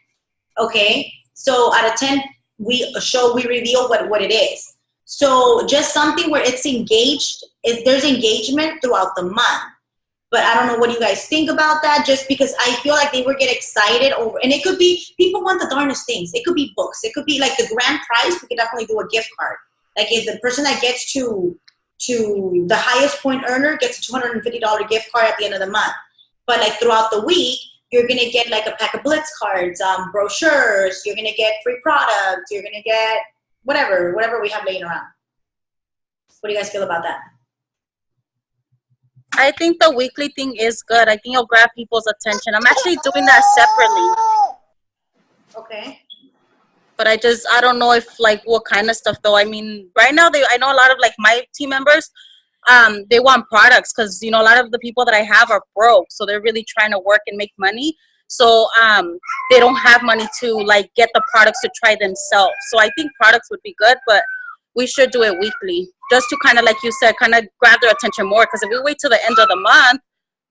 Okay, so out of 10, we reveal what it is. So just something where it's engaged. There's engagement throughout the month. But I don't know what you guys think about that, just because I feel like they would get excited over, and it could be, people want the darnest things. It could be books. It could be like the grand prize. We could definitely do a gift card. Like if the person that gets to the highest point earner gets a $250 gift card at the end of the month. But like throughout the week, you're going to get like a pack of Blitz cards, brochures, you're going to get free products, you're going to get whatever we have laying around. What do you guys feel about that? I think the weekly thing is good. I think it'll grab people's attention. I'm actually doing that separately. Okay. But I don't know if like what kind of stuff though. I mean, right now I know a lot of like my team members, they want products because, you know, a lot of the people that I have are broke. So they're really trying to work and make money. So they don't have money to like get the products to try themselves. So I think products would be good, but we should do it weekly just to kind of, like you said, kind of grab their attention more. Because if we wait till the end of the month,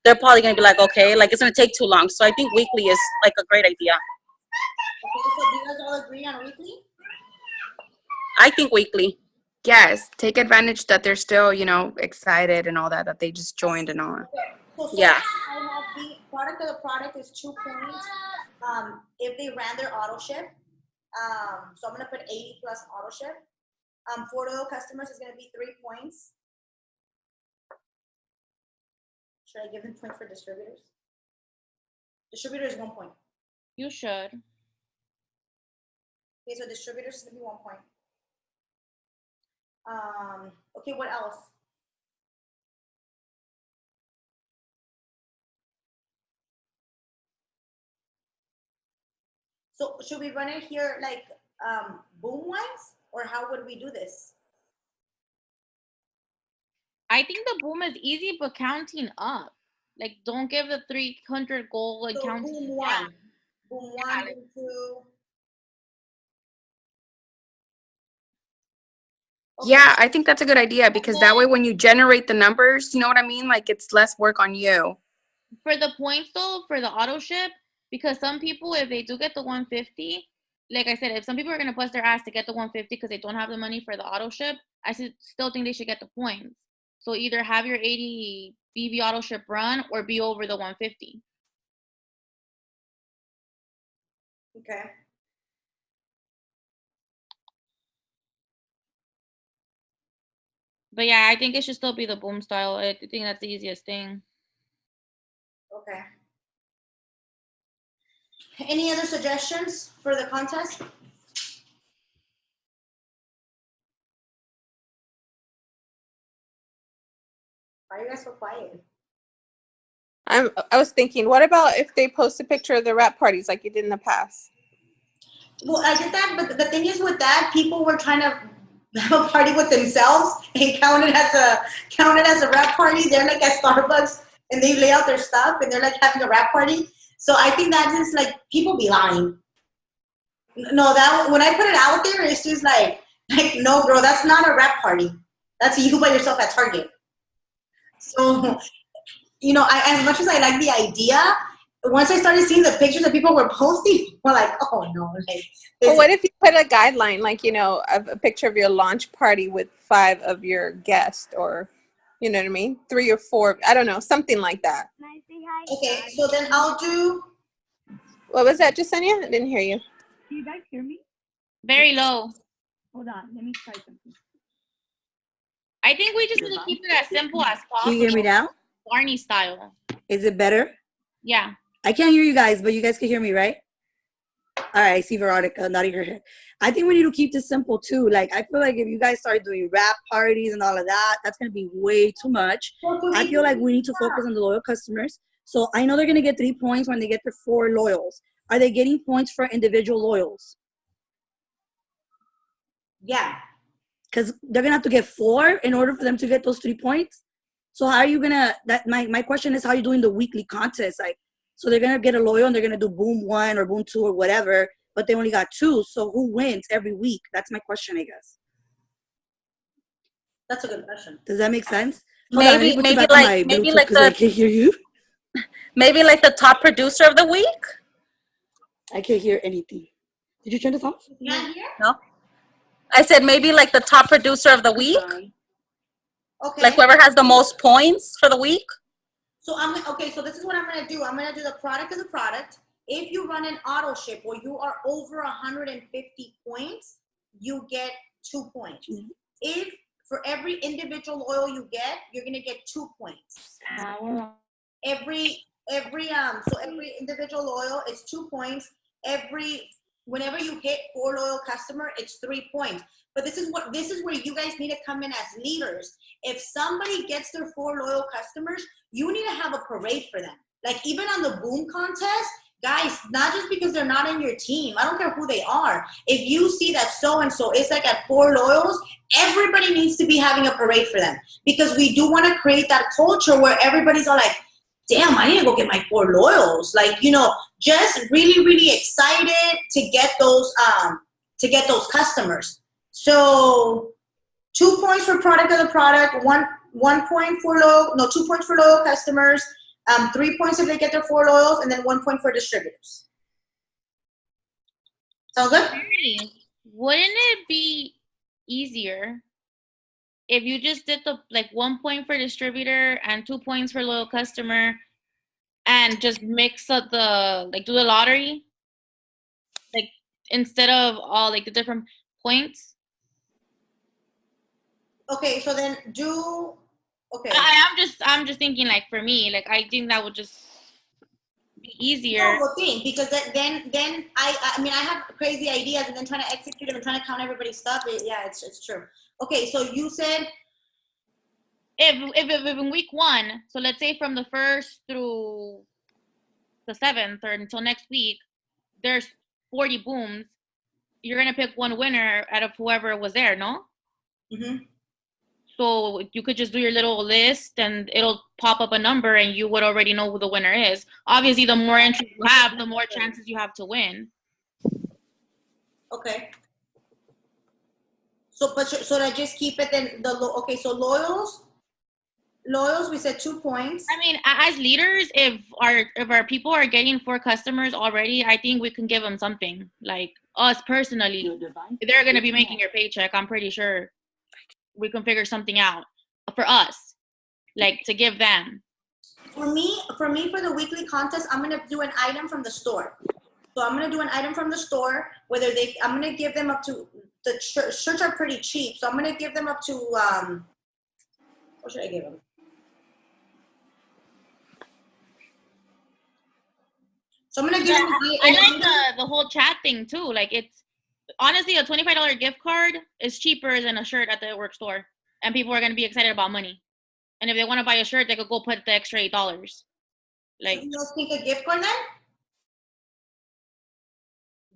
they're probably going to be like, okay, like it's going to take too long. So I think weekly is like a great idea. Okay, so do you guys all agree on weekly? I think weekly. Yes, take advantage that they're still, you know, excited and all that they just joined and all. Okay. So Yeah. I have the product of the product is 2 points if they ran their auto ship. So I'm going to put 80 plus auto ship. For loyal customers is going to be 3 points. Should I give them points for distributors? Distributors 1 point. You should. Okay, so distributors is going to be 1 point. Okay, what else? So should we run it here like boom wise, or how would we do this? I think the boom is easy, but counting up. Like, don't give the 300 goal and So count. boom one, boom one, boom two. Okay. Yeah, I think that's a good idea because that way when you generate the numbers, you know what I mean? Like it's less work on you. For the points though, for the auto ship, because some people, if they do get the 150, like I said, if some people are gonna bust their ass to get the 150 because they don't have the money for the auto ship, I still think they should get the points. So either have your 80 BB auto ship run or be over the 150. Okay. But yeah, I think it should still be the boom style. I think that's the easiest thing. Okay. Any other suggestions for the contest? Why are you guys so quiet? I was thinking, what about if they post a picture of the wrap parties like you did in the past? Well, I did that, but the thing is with that, people were trying to have a party with themselves and count it as a wrap party. They're like at Starbucks and they lay out their stuff and they're like having a wrap party. So I think that's just like people be lying. No, that when I put it out there, it's just like no, girl, that's not a wrap party. That's you by yourself at Target. So, you know, as much as I like the idea, once I started seeing the pictures that people were posting, we're like, oh no. Like, Well, what if you put a guideline, like, you know, of a picture of your launch party with 5 of your guests, or, you know what I mean? 3 or 4, I don't know, something like that. Okay, so then I'll do. What was that, Jasenia? I didn't hear you. Do you guys hear me? Very low. Hold on, let me try something. I think we just need to keep it as simple as possible. Can you hear me now? Barney style. Is it better? Yeah. I can't hear you guys, but you guys can hear me, right? All right, I see Veronica nodding her head. I think we need to keep this simple too. Like, I feel like if you guys start doing wrap parties and all of that, that's going to be way too much. I feel like we need to focus on the loyal customers. So I know they're going to get 3 points when they get their 4 loyals. Are they getting points for individual loyals? Yeah. Because they're going to have to get 4 in order for them to get those 3 points. So how are you going to, my question is, how are you doing the weekly contest? Like, so they're going to get a loyal and they're going to do boom 1 or boom 2 or whatever, but they only got 2. So who wins every week? That's my question, I guess. That's a good question. Does that make sense? Maybe like I can't hear you. Maybe like the top producer of the week. I can't hear anything. Did you turn this off? Not here? No. I said maybe like the top producer of the week. Okay. Like whoever has the most points for the week. So so this is what I'm gonna do. I'm gonna do the product of the product. If you run an auto ship or you are over 150 points, you get 2 points. If for every individual loyal you get, you're gonna get 2 points. Every individual loyal is 2 points. Whenever you hit 4 loyal customer, it's 3 points. But this is where you guys need to come in as leaders. If somebody gets their 4 loyal customers, you need to have a parade for them. Like even on the boom contest, guys, not just because they're not in your team. I don't care who they are. If you see that so-and-so is like at 4 loyals, everybody needs to be having a parade for them. Because we do want to create that culture where everybody's all like, damn, I need to go get my 4 loyals. Like, you know, just really, really excited to get those customers. So 2 points for product of the product, 1 point for 2 points for loyal customers, 3 points if they get their 4 loyals, and then 1 point for distributors. Sound good? Wouldn't it be easier if you just did the 1 point for distributor and 2 points for loyal customer, and just mix up do the lottery, instead of all the different points? Okay, so then okay. I'm just thinking for me, I think that would just be easier. No, thing, because then I mean I have crazy ideas and then trying to execute them and trying to count everybody's stuff. It's true. Okay, so you said if in week 1, so let's say from the 1st through the 7th or until next week, there's 40 booms, you're gonna pick one winner out of whoever was there, no? Mm-hmm. So you could just do your little list and it'll pop up a number and you would already know who the winner is. Obviously, the more entries you have, the more chances you have to win. Okay. So, but so I just keep it then okay, so loyals, we said 2 points. I mean, as leaders, if our people are getting 4 customers already, I think we can give them something. Like us personally, they're gonna be making your paycheck. I'm pretty sure we can figure something out for us, like to give them. For me, for the weekly contest, I'm gonna do an item from the store. So I'm gonna do an item from the store. I'm gonna give them up to the shirts are pretty cheap, so I'm gonna give them up to what should I give them? So I'm gonna give them. I like the whole chat thing too. Like it's honestly a $25 gift card is cheaper than a shirt at the work store, and people are gonna be excited about money. And if they want to buy a shirt, they could go put the extra $8. Like, so you guys think a gift card then?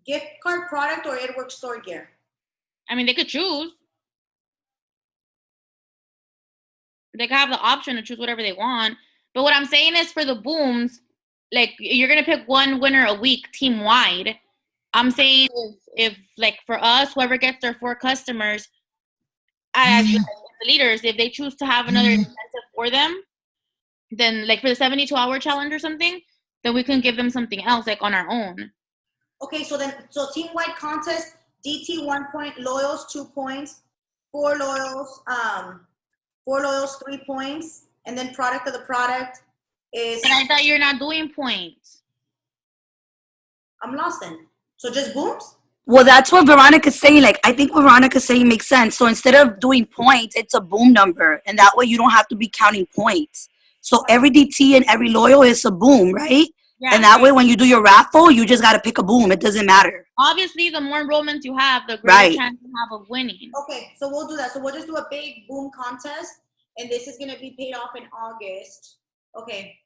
Gift card, product, or it work store gear? I mean, they could choose. They could have the option to choose whatever they want. But what I'm saying is for the booms, like you're gonna pick one winner a week team wide. I'm saying if like for us, whoever gets their 4 customers as the leaders, if they choose to have another incentive for them, then like for the 72-hour challenge or something, then we can give them something else like on our own. Okay, so team wide contest, DT 1 point, loyals 2 points, 4 loyals 3 points, and then product of the product is. But I thought you're not doing points. I'm lost then. So just booms? Well, that's what Veronica's saying. Like, I think what Veronica's saying makes sense. So instead of doing points, it's a boom number. And that way you don't have to be counting points. So every DT and every loyal is a boom, right? Yeah, and that way when you do your raffle, you just got to pick a boom. It doesn't matter. Obviously, the more enrollments you have, the greater chance you have of winning. Okay, so we'll do that. So we'll just do a big boom contest. And this is going to be paid off in August. Okay.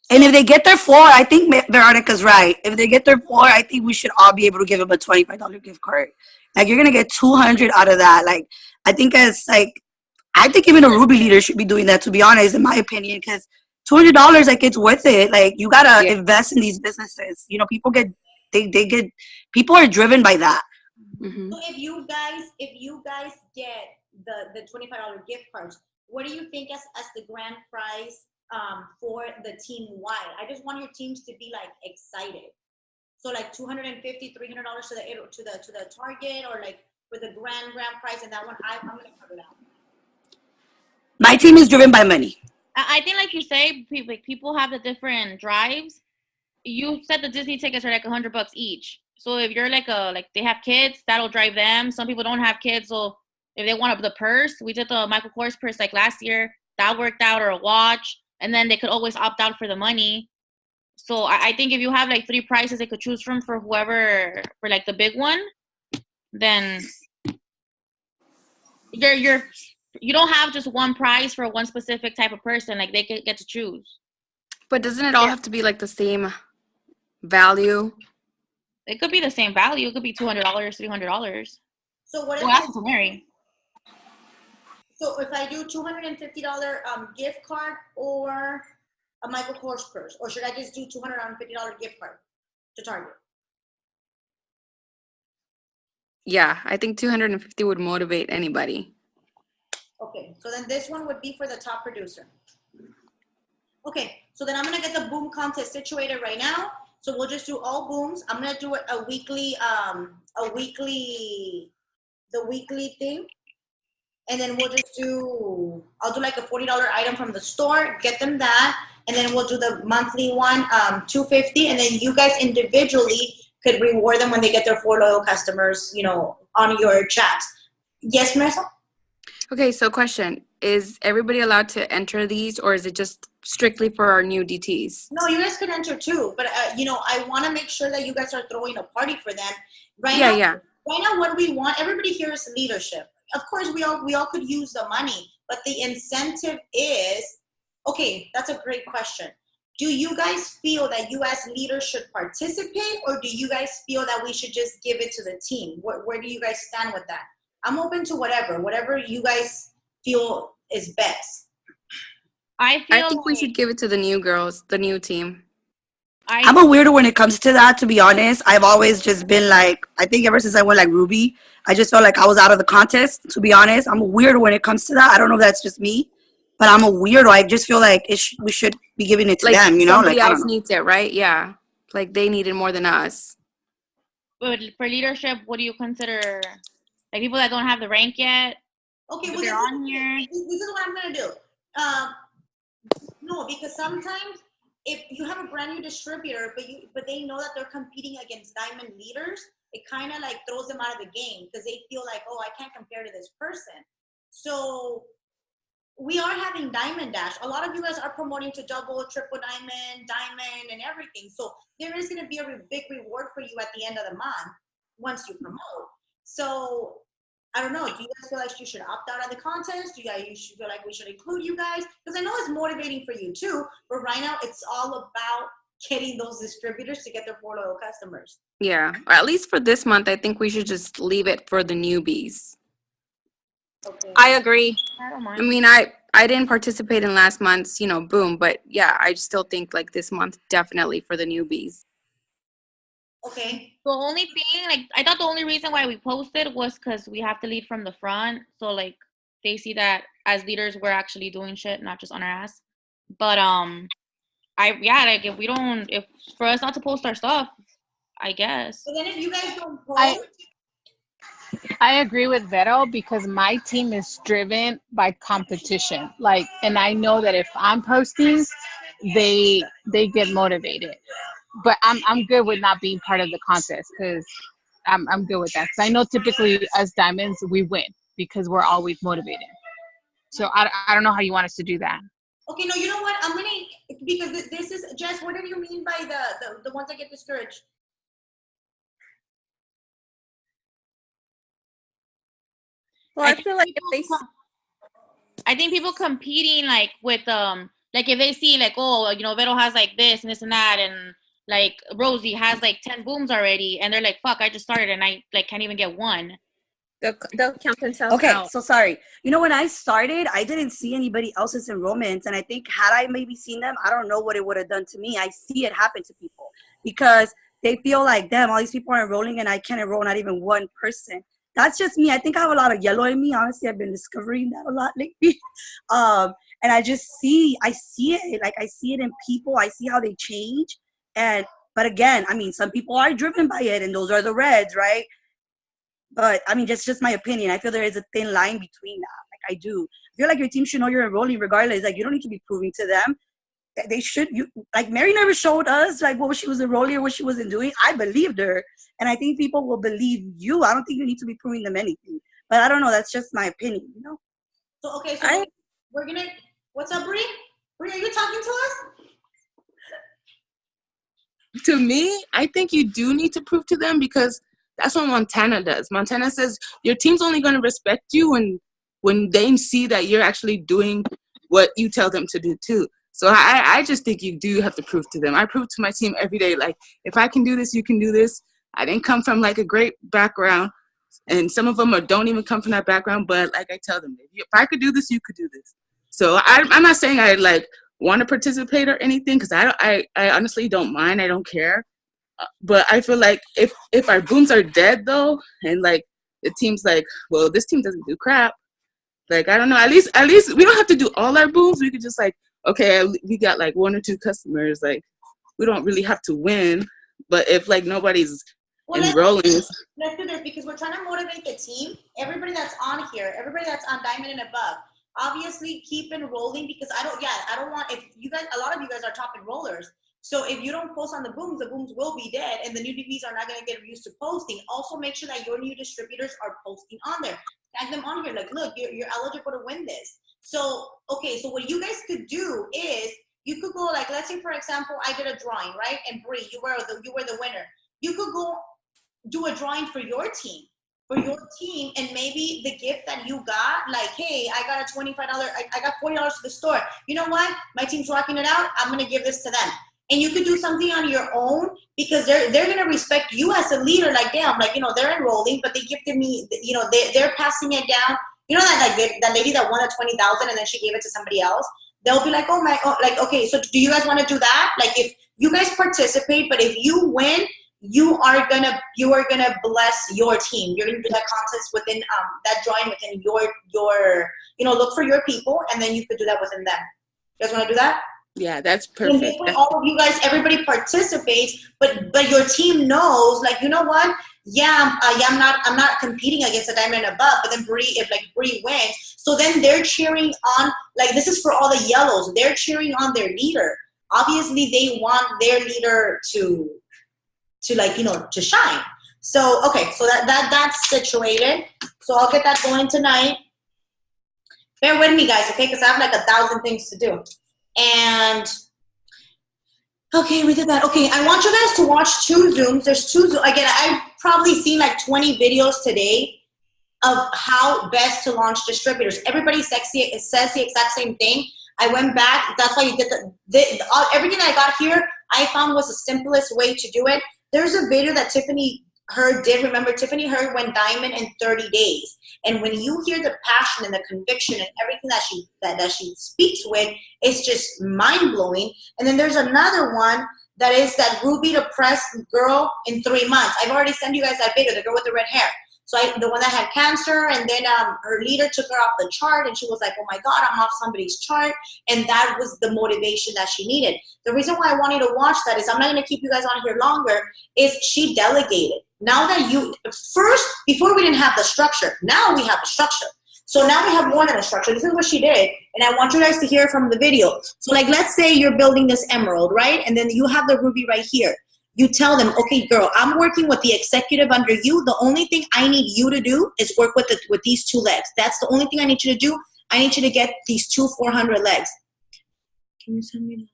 And if they get their 4, I think Veronica's right. If they get their 4, I think we should all be able to give them a $25 gift card. Like, you're going to get $200 out of that. Like, I think even a Ruby leader should be doing that, to be honest, in my opinion, because $200, like, it's worth it. Like, you got to invest in these businesses. You know, people are driven by that. Mm-hmm. So if you guys get the $25 gift cards, what do you think as the grand prize for the team wide? I just want your teams to be like excited. So like $250, $300 to the target, or like for the grand prize, and that one I'm gonna cover that. My team is driven by money. I think, like you say, people have the different drives. You said the Disney tickets are like $100 each. So if you're like they have kids, that'll drive them. Some people don't have kids, so if they want the purse, we did the Michael Kors purse like last year. That worked out, or a watch, and then they could always opt out for the money. So I think if you have like 3 prizes they could choose from for whoever, for like the big one, then you don't have just one prize for one specific type of person. Like they could get to choose. But doesn't it all have to be like the same value? It could be the same value. It could be $200, $300. So what if that's to Mary. So if I do $250 gift card or a Michael Kors purse, or should I just do $250 gift card to Target? Yeah, I think 250 would motivate anybody. Okay, so then this one would be for the top producer. Okay, so then I'm gonna get the boom contest situated right now. So we'll just do all booms. I'm gonna do a weekly thing. And then we'll just I'll do like a $40 item from the store, get them that. And then we'll do the monthly one, $250. And then you guys individually could reward them when they get their 4 loyal customers, you know, on your chats. Yes, Marissa? Okay, so question. Is everybody allowed to enter these, or is it just strictly for our new DTs? No, you guys can enter too. But, you know, I want to make sure that you guys are throwing a party for them. Right now, what we want, everybody here is leadership. Of course, we all could use the money, but the incentive is, okay, that's a great question. do you guys feel that you as leaders should participate, or do you guys feel that we should just give it to the team? Where do you guys stand with that? I'm open to whatever you guys feel is best. I I feel think we should give it to the new girls, the new team. I'm a weirdo when it comes to that, to be honest. I've always just been like, I think ever since I went like Ruby, I just felt like I was out of the contest, to be honest. I'm a weirdo when it comes to that. I don't know if that's just me, but I'm a weirdo. I just feel like we should be giving it to Like them, you know? somebody Like, I else don't know. needs it, right? Yeah. Like they need it more than us. But for leadership, what do you consider, like people that don't have the rank yet? Okay, But well, they're on here. this is what I'm gonna do. No, because sometimes if you have a brand new distributor, but they know that they're competing against diamond leaders, it kind of like throws them out of the game because they feel like, oh, I can't compare to this person. So we are having Diamond Dash. A lot of you guys are promoting to double, triple diamond, and everything. So there is going to be a big reward for you at the end of the month once you promote. So I don't know. Do you guys feel like you should opt out of the contest? Do you guys feel like we should include you guys? Because I know it's motivating for you too. But right now, it's all about getting those distributors to get their 4 loyal customers. Yeah. Or at least for this month, I think we should just leave it for the newbies. Okay. I agree. I don't I mind. mean, I didn't participate in last month's, boom. But yeah, I still think like this month, definitely for the newbies. Okay. The only thing, like, I thought the only reason why we posted was because we have to lead from the front. So, like, they see that as leaders, we're actually doing shit, not just on our ass. But, if for us not to post our stuff, I guess. But then if you guys don't post, I agree with Vero because my team is driven by competition. Like, and I know that if I'm posting, they get motivated. But I'm good with not being part of the contest because I'm good with that. Because I know typically as diamonds we win because we're always motivated. So I don't know how you want us to do that. okay, no, you know what? I'm gonna, because this is Jess. What do you mean by the ones that get discouraged? Well, I feel like if they I think people competing like with like if they see like, oh, Vero has like this and this and that, and like Rosie has like 10 booms already, and they're like, fuck, I just started and I like can't even get one. they'll count themselves Okay, out. so sorry. When I started, I didn't see anybody else's enrollments. And I think had I maybe seen them, I don't know what it would have done to me. I see it happen to people because they feel like, damn, all these people are enrolling and I can't enroll not even one person. That's just me. I think I have a lot of yellow in me. Honestly, I've been discovering that a lot lately. And I see it. Like, I see it in people. I see how they change. But again, I mean, some people are driven by it, and those are the reds, right? But I mean, that's just my opinion. I feel there is a thin line between that. Like, I do. I feel like your team should know you're enrolling regardless. Like, you don't need to be proving to them. They should. Like, Mary never showed us like what she was enrolling or what she wasn't doing. I believed her, and I think people will believe you. I don't think you need to be proving them anything. But I don't know. That's just my opinion, So okay, so we're gonna. What's up, Bree? Bree, are you talking to us? To me, I think you do need to prove to them because that's what Montana does. Montana says your team's only going to respect you when they see that you're actually doing what you tell them to do too. So I just think you do have to prove to them. I prove to my team every day, like, if I can do this, you can do this. I didn't come from like a great background, and some of them don't even come from that background, but like I tell them, if I could do this, you could do this. So I'm not saying I like want to participate or anything because I honestly don't mind. I don't care. But I feel like if our booms are dead though, and like the team's like, well, this team doesn't do crap. Like, I don't know. At least we don't have to do all our booms. We could just like, okay, we got like 1 or 2 customers. Like, we don't really have to win. But if like nobody's enrolling, let's do this because we're trying to motivate the team. Everybody that's on here, everybody that's on diamond and above, obviously keep enrolling because I don't want, if you guys, a lot of you guys are top enrollers. So if you don't post on the booms will be dead and the new DBs are not going to get used to posting. Also make sure that your new distributors are posting on there. Tag them on here like, look, you're eligible to win this. So, okay, so what you guys could do is you could go like, let's say for example, I did a drawing, right? And Bree, you were the winner. You could go do a drawing for your team for your team, and maybe the gift that you got, like, hey, I got a $25, I got $40 to the store. You know what? My team's rocking it out. I'm gonna give this to them. And you could do something on your own because they're gonna respect you as a leader. Like, damn, like, you know, they're enrolling, but they gifted me, you know, they're passing it down. You know that like that lady that won the 20,000 and then she gave it to somebody else. They'll be like, oh my, oh, like, okay, so do you guys want to do that? Like, if you guys participate, but if you win, you are gonna bless your team. You're gonna do that contest within that drawing within your you know, look for your people, and then you could do that within them. You guys want to do that? Yeah, that's And perfect. this way, all of you guys, everybody participates, but your team knows, like, you know what? Yeah, I'm not competing against a diamond and above, but then Bree wins, so then they're cheering on, like, this is for all the yellows. They're cheering on their leader. Obviously, they want their leader to like, you know, to shine. So okay, so that's situated. So I'll get that going tonight. Bear with me, guys, okay? Because I have like 1,000 things to do. And okay, we did that. Okay, I want you guys to watch 2 Zooms. There's 2 Zooms. Again, I've probably seen like 20 videos today of how best to launch distributors. Everybody says the exact same thing. I went back. That's why you did everything that I got here, I found was the simplest way to do it. There's a video that Tiffany Heard did. Remember, Tiffany Heard went diamond in 30 days. And when you hear the passion and the conviction and everything that she speaks with, it's just mind-blowing. And then there's another one that is that Ruby to Press girl in 3 months. I've already sent you guys that video, the girl with the red hair. So the one that had cancer, and then her leader took her off the chart, and she was like, oh my God, I'm off somebody's chart. And that was the motivation that she needed. The reason why I want you to watch that is, I'm not going to keep you guys on here longer, is she delegated. Now that before we didn't have the structure, now we have a structure. So now we have more than a structure. This is what she did, and I want you guys to hear from the video. So like, let's say you're building this emerald, right? And then you have the ruby right here. You tell them, okay, girl, I'm working with the executive under you. The only thing I need you to do is work with these 2 legs. That's the only thing I need you to do. I need you to get these 2 400 legs. Can you send me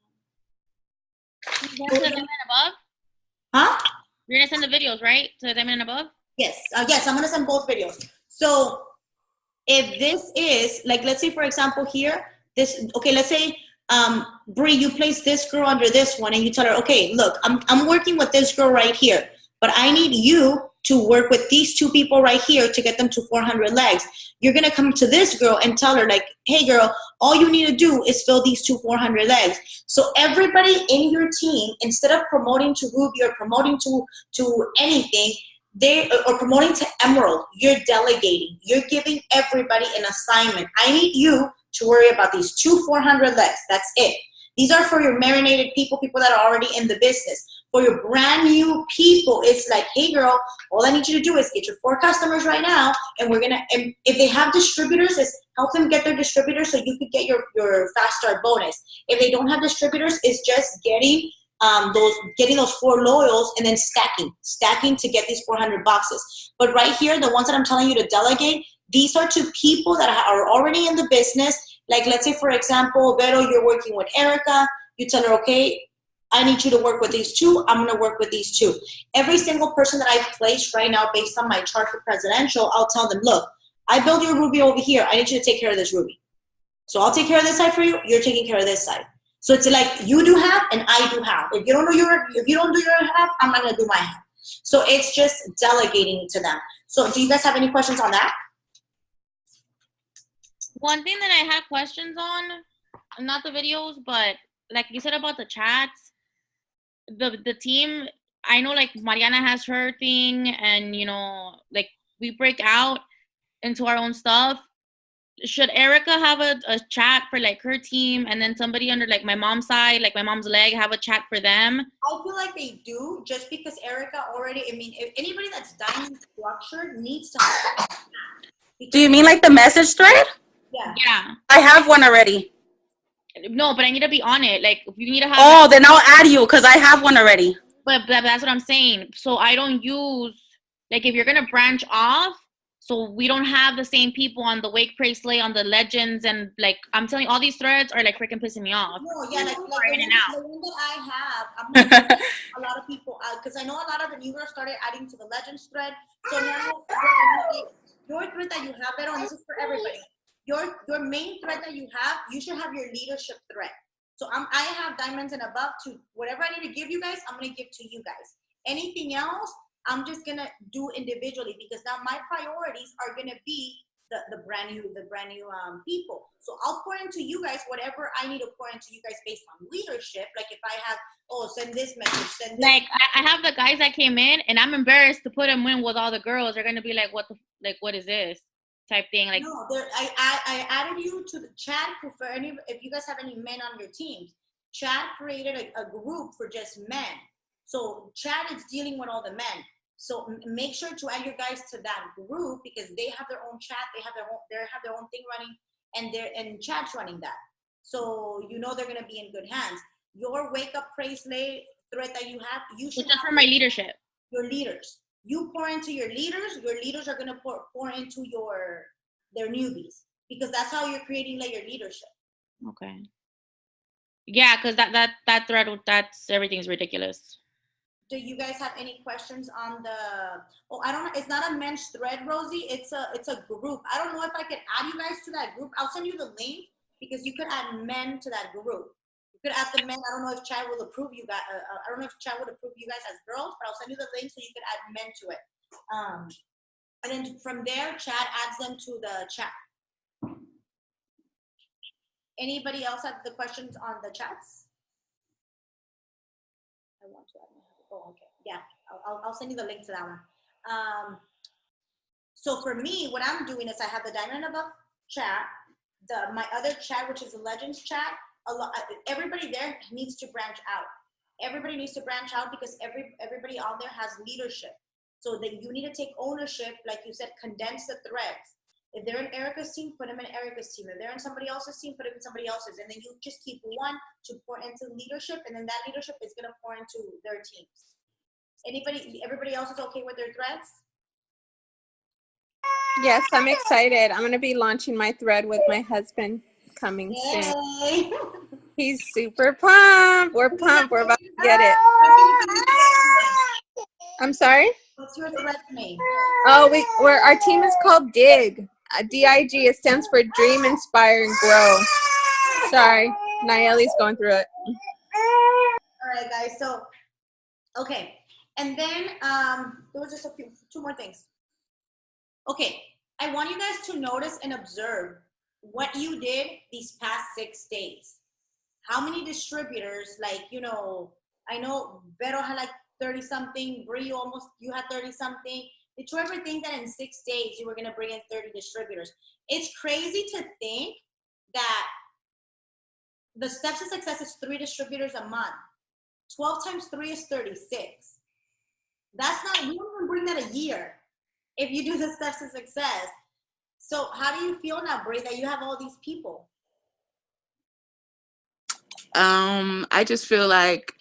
To the diamond and above? Huh? You're gonna send the videos, right? To the diamond and above? Yes. Yes, I'm gonna send both videos. So if this is, like, let's say, for example, here, this, okay, let's say, Bree, you place this girl under this one, and you tell her, okay, look, I'm working with this girl right here, but I need you to work with these 2 people right here to get them to 400 legs. You're gonna come to this girl and tell her, like, hey girl, all you need to do is fill these 2 400 legs. So everybody in your team, instead of promoting to Ruby or promoting to anything, or promoting to Emerald, you're delegating. You're giving everybody an assignment. I need you to worry about these 2 400 legs. That's it. These are for your marinated people that are already in the business. For your brand new people, it's like, hey girl, all I need you to do is get your 4 customers right now, and and if they have distributors, is help them get their distributors so you could get your fast start bonus. If they don't have distributors, it's just getting those 4 loyals and then stacking to get these 400 boxes. But right here, the ones that I'm telling you to delegate, these are to people that are already in the business. Like, let's say, for example, Vero, you're working with Erica. You tell her, okay, I need you to work with these 2. I'm going to work with these 2. Every single person that I've placed right now based on my chart for presidential, I'll tell them, look, I build your ruby over here. I need you to take care of this ruby. So I'll take care of this side for you. You're taking care of this side. So it's like, you do half and I do half. If you don't do your half, I'm not going to do my half. So it's just delegating to them. So do you guys have any questions on that? One thing that I had questions on, not the videos, but like you said about the chats, the team, I know like Mariana has her thing, and you know, like we break out into our own stuff. Should Erica have a chat for like her team, and then somebody under like my mom's side, like my mom's leg, have a chat for them? I feel like they do, just because Erica already, I mean, if anybody that's diamond structured needs to have a chat. Do you mean like the message thread? Yeah. I have one already. No, but I need to be on it. Like, if you need to have. Oh, then I'll add you because I have one already. But that's what I'm saying. So I don't use, like, if you're gonna branch off, So we don't have the same people on the Wake Pray Slay, on the Legends, and like I'm telling you, all these threads are like freaking pissing me off. No, yeah, like in and out. the one that I have, I'm gonna put a lot of people out because I know a lot of the new girls started adding to the Legends thread. So now your thread that you have, Vero, and this is for everybody. Your main thread that you have, you should have your leadership thread. So I have diamonds and above to whatever I need to give you guys, I'm gonna give to you guys. Anything else, I'm just gonna do individually because now my priorities are gonna be the brand new people. So I'll pour into you guys whatever I need to pour into you guys based on leadership. Like if I have, send this message, send this. Like I have the guys that came in, and I'm embarrassed to put them in with all the girls. They're gonna be like, what is this type thing? Like no, I added you to the chat for any if you guys have any men on your teams. Chat created a group for just men. So chat is dealing with all the men. So make sure to add your guys to that group because they have their own chat, they have their own thing running, and chat's running that. So they're gonna be in good hands. Your Wake Up Pray Slay thread that you have, you should just for my leadership. Your leaders. You pour into your leaders are gonna pour into their newbies because that's how you're creating like your leadership. Okay. Yeah, because that thread, that's everything's ridiculous. Do you guys have any questions on the? I don't know. It's not a men's thread, Rosie. It's a group. I don't know if I can add you guys to that group. I'll send you the link because you could add men to that group. You could add the men. I don't know if Chad will approve you guys. I don't know if Chad would approve you guys as girls, but I'll send you the link so you could add men to it. And then from there, Chad adds them to the chat. Anybody else have the questions on the chats? I want to add. Oh, okay. Yeah, I'll send you the link to that one. So for me, what I'm doing is I have the Diamond Above chat, my other chat, which is the Legends chat. Everybody there needs to branch out. Everybody needs to branch out because everybody out there has leadership. So that you need to take ownership, like you said, condense the threads. If they're in Erica's team, put them in Erica's team. If they're in somebody else's team, put them in somebody else's. And then you just keep one to pour into leadership, and then that leadership is going to pour into their teams. Everybody else is okay with their threads? Yes, I'm excited. I'm going to be launching my thread with my husband coming soon. He's super pumped. We're pumped. We're about to get it. I'm sorry? What's your thread name? Oh, our team is called DIG. DIG. It stands for Dream, Inspire, and Grow. Sorry, Nayeli's going through it. All right, guys. So, okay, and then there was just two more things. Okay, I want you guys to notice and observe what you did these past 6 days. How many distributors? Like I know Vero had like 30 something. Bree, you had 30 something. Did you ever think that in 6 days you were going to bring in 30 distributors? It's crazy to think that the steps to success is 3 distributors a month. 12 times 3 is 36. That's not, you don't even bring that a year if you do the steps to success. So how do you feel now, Bree, that you have all these people? I just feel like,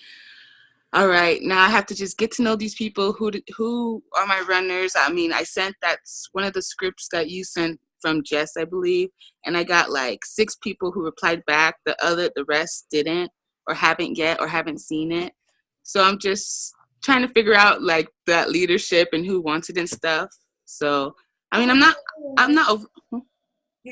all right, now I have to just get to know these people. Who are my runners? I mean, I sent that's one of the scripts that you sent from Jess, I believe, and I got like 6 people who replied back. The rest didn't or haven't yet or haven't seen it. So I'm just trying to figure out like that leadership and who wants it and stuff. So I mean, I'm not over.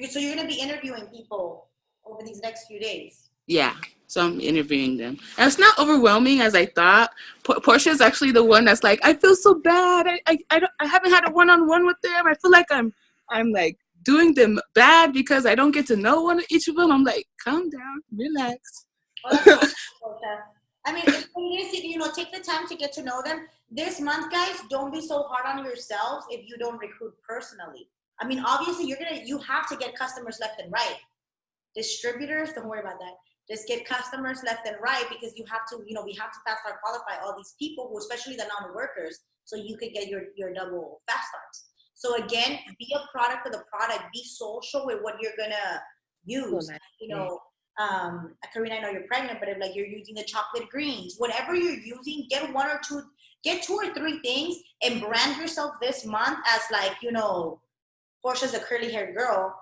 So you're gonna be interviewing people over these next few days. Yeah. So I'm interviewing them. And it's not overwhelming as I thought. Portia is actually the one that's like, I feel so bad. I haven't had a one-on-one with them. I feel like I'm like doing them bad because I don't get to know each of them. I'm like, calm down, relax. I mean, take the time to get to know them. This month, guys, don't be so hard on yourselves if you don't recruit personally. I mean, obviously, you have to get customers left and right. Distributors, don't worry about that. Just get customers left and right because you have to, we have to fast start qualify all these people who, especially the non-workers, so you could get your double fast starts. So again, be a product of the product. Be social with what you're gonna use. Karina, I know you're pregnant, but if like you're using the chocolate greens, whatever you're using, get 2 or 3 things and brand yourself this month as like, Portia's the curly-haired girl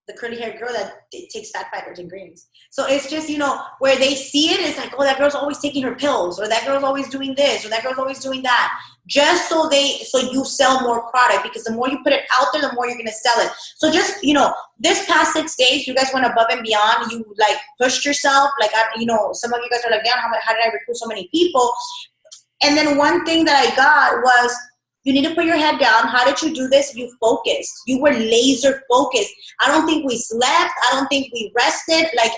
that takes fat fibers and greens. So it's just, you know, where they see it, it's like, oh, that girl's always taking her pills, or that girl's always doing this, or that girl's always doing that. Just so you sell more product, because the more you put it out there, the more you're going to sell it. So just, you know, this past 6 days, you guys went above and beyond. You like pushed yourself. Like, you know, some of you guys are like, damn, how did I recruit so many people? And then one thing that I got was, you need to put your head down. How did you do this? You focused. You were laser focused. I don't think we slept. I don't think we rested. Like,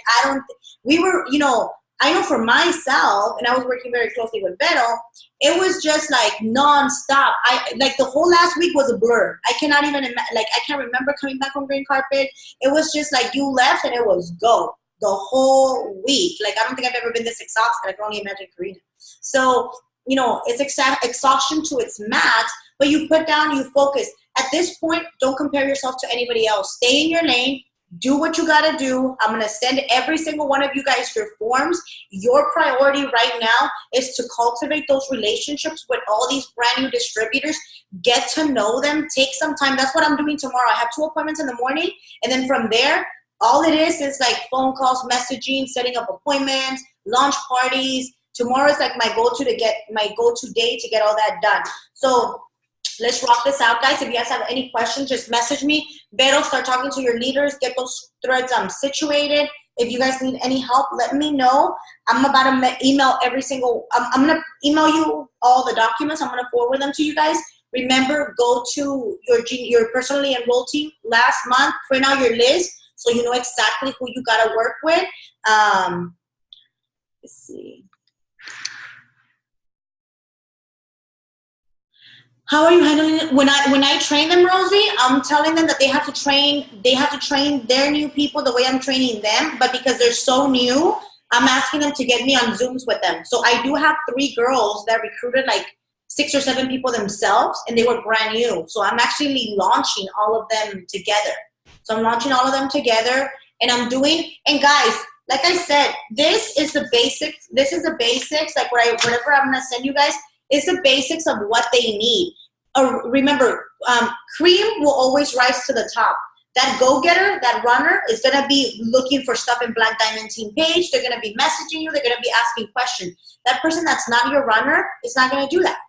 we were, you know, I know for myself, and I was working very closely with Vero, it was just like nonstop. Like the whole last week was a blur. I cannot even, I can't remember coming back from green carpet. It was just like you left and it was go the whole week. Like, I don't think I've ever been this exhausted. I can only imagine Karina. So, you know, it's exhaustion to its max, but you put down, you focus. At this point, don't compare yourself to anybody else. Stay in your lane. Do what you got to do. I'm going to send every single one of you guys your forms. Your priority right now is to cultivate those relationships with all these brand new distributors. Get to know them. Take some time. That's what I'm doing tomorrow. I have 2 appointments in the morning, and then from there, all it is like phone calls, messaging, setting up appointments, launch parties. Tomorrow is like my go-to day to get all that done. So let's rock this out, guys. If you guys have any questions, just message me. Vero, start talking to your leaders. Get those threads situated. If you guys need any help, let me know. I'm about to email every single. I'm gonna email you all the documents. I'm gonna forward them to you guys. Remember, go to your personally enrolled team last month. Print out your list so you know exactly who you gotta work with. Let's see. How are you handling it? When I train them, Rosie, I'm telling them that they have to train their new people the way I'm training them. But because they're so new, I'm asking them to get me on Zooms with them. So I do have 3 girls that recruited like 6 or 7 people themselves, and they were brand new. So I'm actually launching all of them together. So I'm launching all of them together, and and guys, like I said, this is the basics. This is the basics. Like whatever I'm gonna send you guys. It's the basics of what they need. Remember, cream will always rise to the top. That go-getter, that runner, is going to be looking for stuff in Black Diamond Team page. They're going to be messaging you. They're going to be asking questions. That person that's not your runner is not going to do that.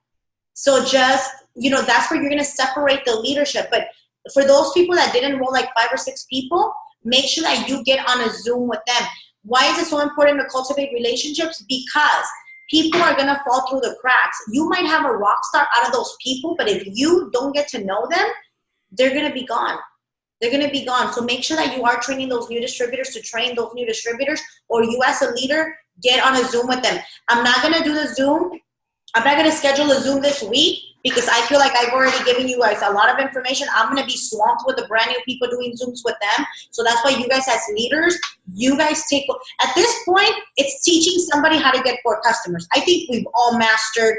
So just, you know, that's where you're going to separate the leadership. But for those people that did enroll like 5 or 6 people, make sure that you get on a Zoom with them. Why is it so important to cultivate relationships? Because people are going to fall through the cracks. You might have a rock star out of those people, but if you don't get to know them, they're going to be gone. They're going to be gone. So make sure that you are training those new distributors to train those new distributors, or you as a leader, get on a Zoom with them. I'm not going to do the Zoom. I'm not going to schedule a Zoom this week because I feel like I've already given you guys a lot of information. I'm going to be swamped with the brand new people doing Zooms with them. So that's why you guys as leaders, you guys at this point, it's teaching somebody how to get 4 customers. I think we've all mastered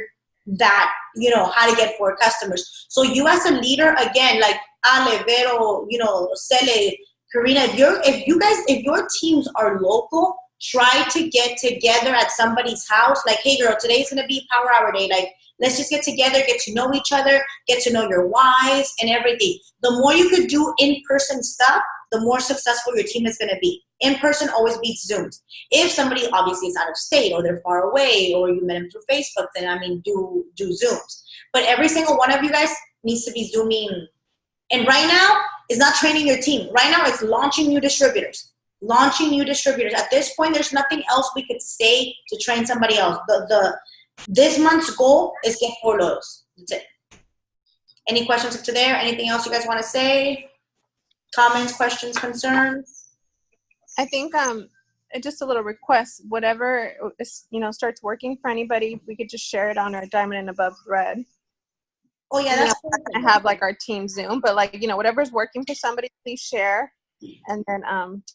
that, you know, how to get 4 customers. So you as a leader, again, like Ale, Vero, you know, Cele, Karina, if your teams are local, try to get together at somebody's house. Like, hey girl, today's going to be Power Hour Day. Like, let's just get together, get to know each other, get to know your wives and everything. The more you could do in-person stuff, the more successful your team is going to be. In-person always beats Zooms. If somebody obviously is out of state or they're far away or you met them through Facebook, then I mean, do Zooms. But every single one of you guys needs to be Zooming. And right now, it's not training your team. Right now, it's launching new distributors. Launching new distributors. At this point, there's nothing else we could say to train somebody else. This month's goal is get 4 lows. That's it. Any questions up to there? Anything else you guys want to say? Comments, questions, concerns? I think just a little request. Whatever starts working for anybody, we could just share it on our Diamond and Above thread. Oh yeah, that's cool. I have like our team Zoom, but like whatever's working for somebody, please share. And then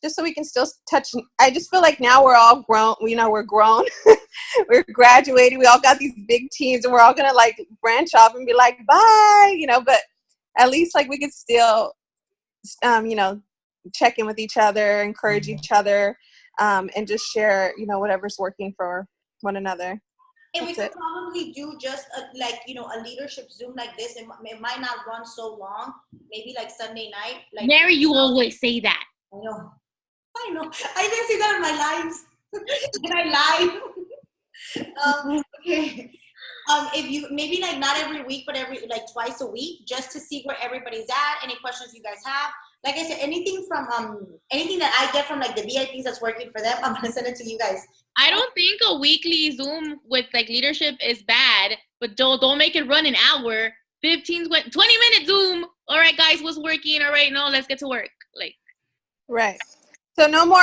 just so we can still touch. I just feel like now we're all grown. We're grown. We're graduating. We all got these big teams, and we're all gonna like branch off and be like, bye. But at least like we could still, check in with each other, encourage each other, and just share, whatever's working for one another. And we That's could it. probably do just a leadership Zoom like this. It might not run so long. Maybe like Sunday night. Like Mary, you always say that. I know. I didn't see that in my lines. And I lied. Okay. If you maybe like not every week, but every like twice a week, just to see where everybody's at. Any questions you guys have? Like I said, anything that I get from like the VIPs that's working for them, I'm gonna send it to you guys. I don't think a weekly Zoom with like leadership is bad, but don't make it run an hour. 20-minute Zoom. All right, guys, what's working? All right, no, let's get to work. Like, Right. So no more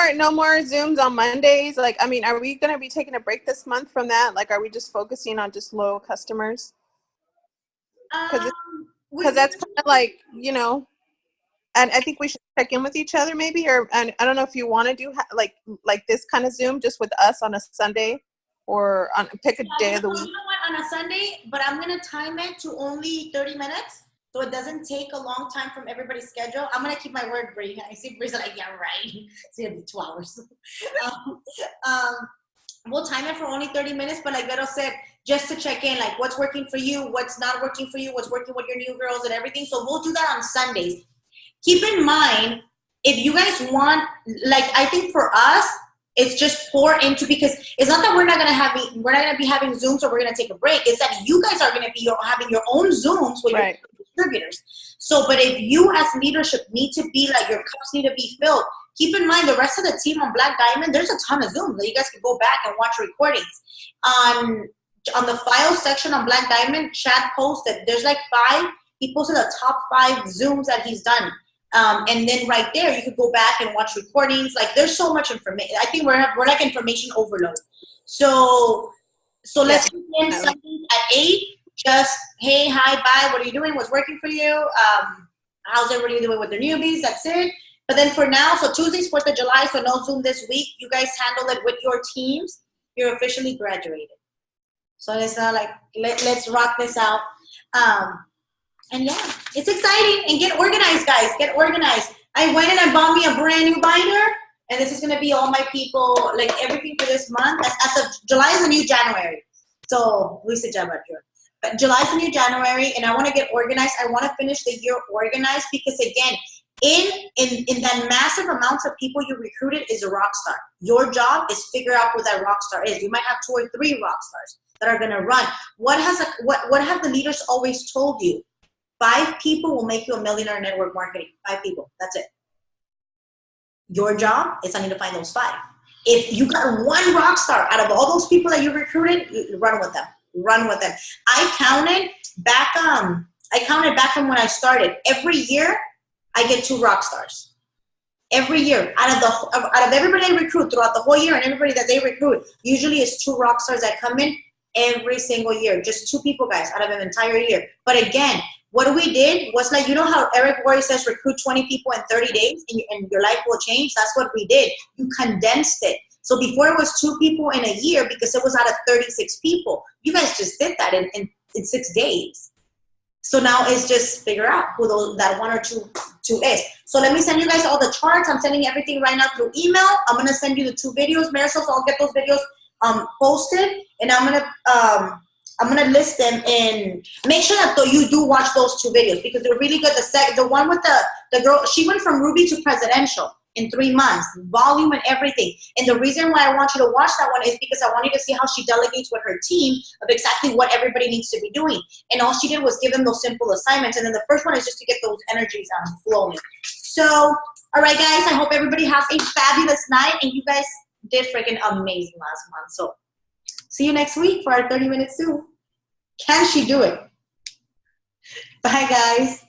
Zooms on Mondays. Like, I mean, are we going to be taking a break this month from that? Like, are we just focusing on just loyal customers? Because that's kind of like, you know, and I think we should check in with each other maybe, and I don't know if you want to do like this kind of Zoom just with us on a Sunday, or pick a day of the week. You know what? On a Sunday, but I'm gonna time it to only 30 minutes, so it doesn't take a long time from everybody's schedule. I'm gonna keep my word, Brie. I see Brie's like, yeah, right. It's gonna be 2 hours. We'll time it for only 30 minutes, but like Vero said, just to check in, like what's working for you, what's not working for you, what's working with your new girls and everything. So we'll do that on Sundays. Keep in mind, if you guys want, like, I think for us, it's just pour into, because it's not that we're not gonna be having Zooms or we're gonna take a break. It's that you guys are gonna be having your own Zooms with your distributors. So, but if you as leadership need to be like, your cups need to be filled, keep in mind the rest of the team on Black Diamond, there's a ton of Zooms that you guys can go back and watch recordings. On the files section on Black Diamond, Chad posted, there's like 5, he posted the top 5 Zooms that he's done. And then right there, you could go back and watch recordings. Like, there's so much information. I think we're like information overload. So let's begin something at 8. Just, hey, hi, bye. What are you doing? What's working for you? How's everybody doing with their newbies? That's it. But then for now, so Tuesday's 4th of July, so no Zoom this week. You guys handle it with your teams. You're officially graduated. So it's not like, let's rock this out. And yeah, it's exciting. And get organized, guys. Get organized. I went and I bought me a brand new binder. And this is going to be all my people, like everything for this month. As of July is the new January. So, Luisa Jabatur. But July is the new January, and I want to get organized. I want to finish the year organized because, again, in that massive amounts of people you recruited is a rock star. Your job is figure out who that rock star is. You might have 2 or 3 rock stars that are going to run. What have the leaders always told you? 5 people will make you a millionaire in network marketing. 5 people. That's it. Your job is I need to find those 5. If you got 1 rock star out of all those people that you recruited, run with them. Run with them. I counted back from when I started. Every year, I get 2 rock stars. Every year, out of everybody I recruit throughout the whole year, and everybody that they recruit, usually it's 2 rock stars that come in every single year. Just 2 people, guys, out of an entire year. But again, what we did was like, you know how Eric Worre says recruit 20 people in 30 days and your life will change? That's what we did. You condensed it. So before it was 2 people in a year because it was out of 36 people. You guys just did that in 6 days. So now it's just figure out who that 1 or 2 is. So let me send you guys all the charts. I'm sending everything right now through email. I'm going to send you the 2 videos, Marisol, so I'll get those videos posted. And I'm going to list them and make sure that you do watch those 2 videos because they're really good. The one with the girl, she went from Ruby to presidential in 3 months, volume and everything. And the reason why I want you to watch that one is because I want you to see how she delegates with her team of exactly what everybody needs to be doing. And all she did was give them those simple assignments. And then the first one is just to get those energies flowing. So, all right, guys, I hope everybody has a fabulous night. And you guys did freaking amazing last month. So see you next week for our 30-minute Zoom. Can she do it? Bye, guys.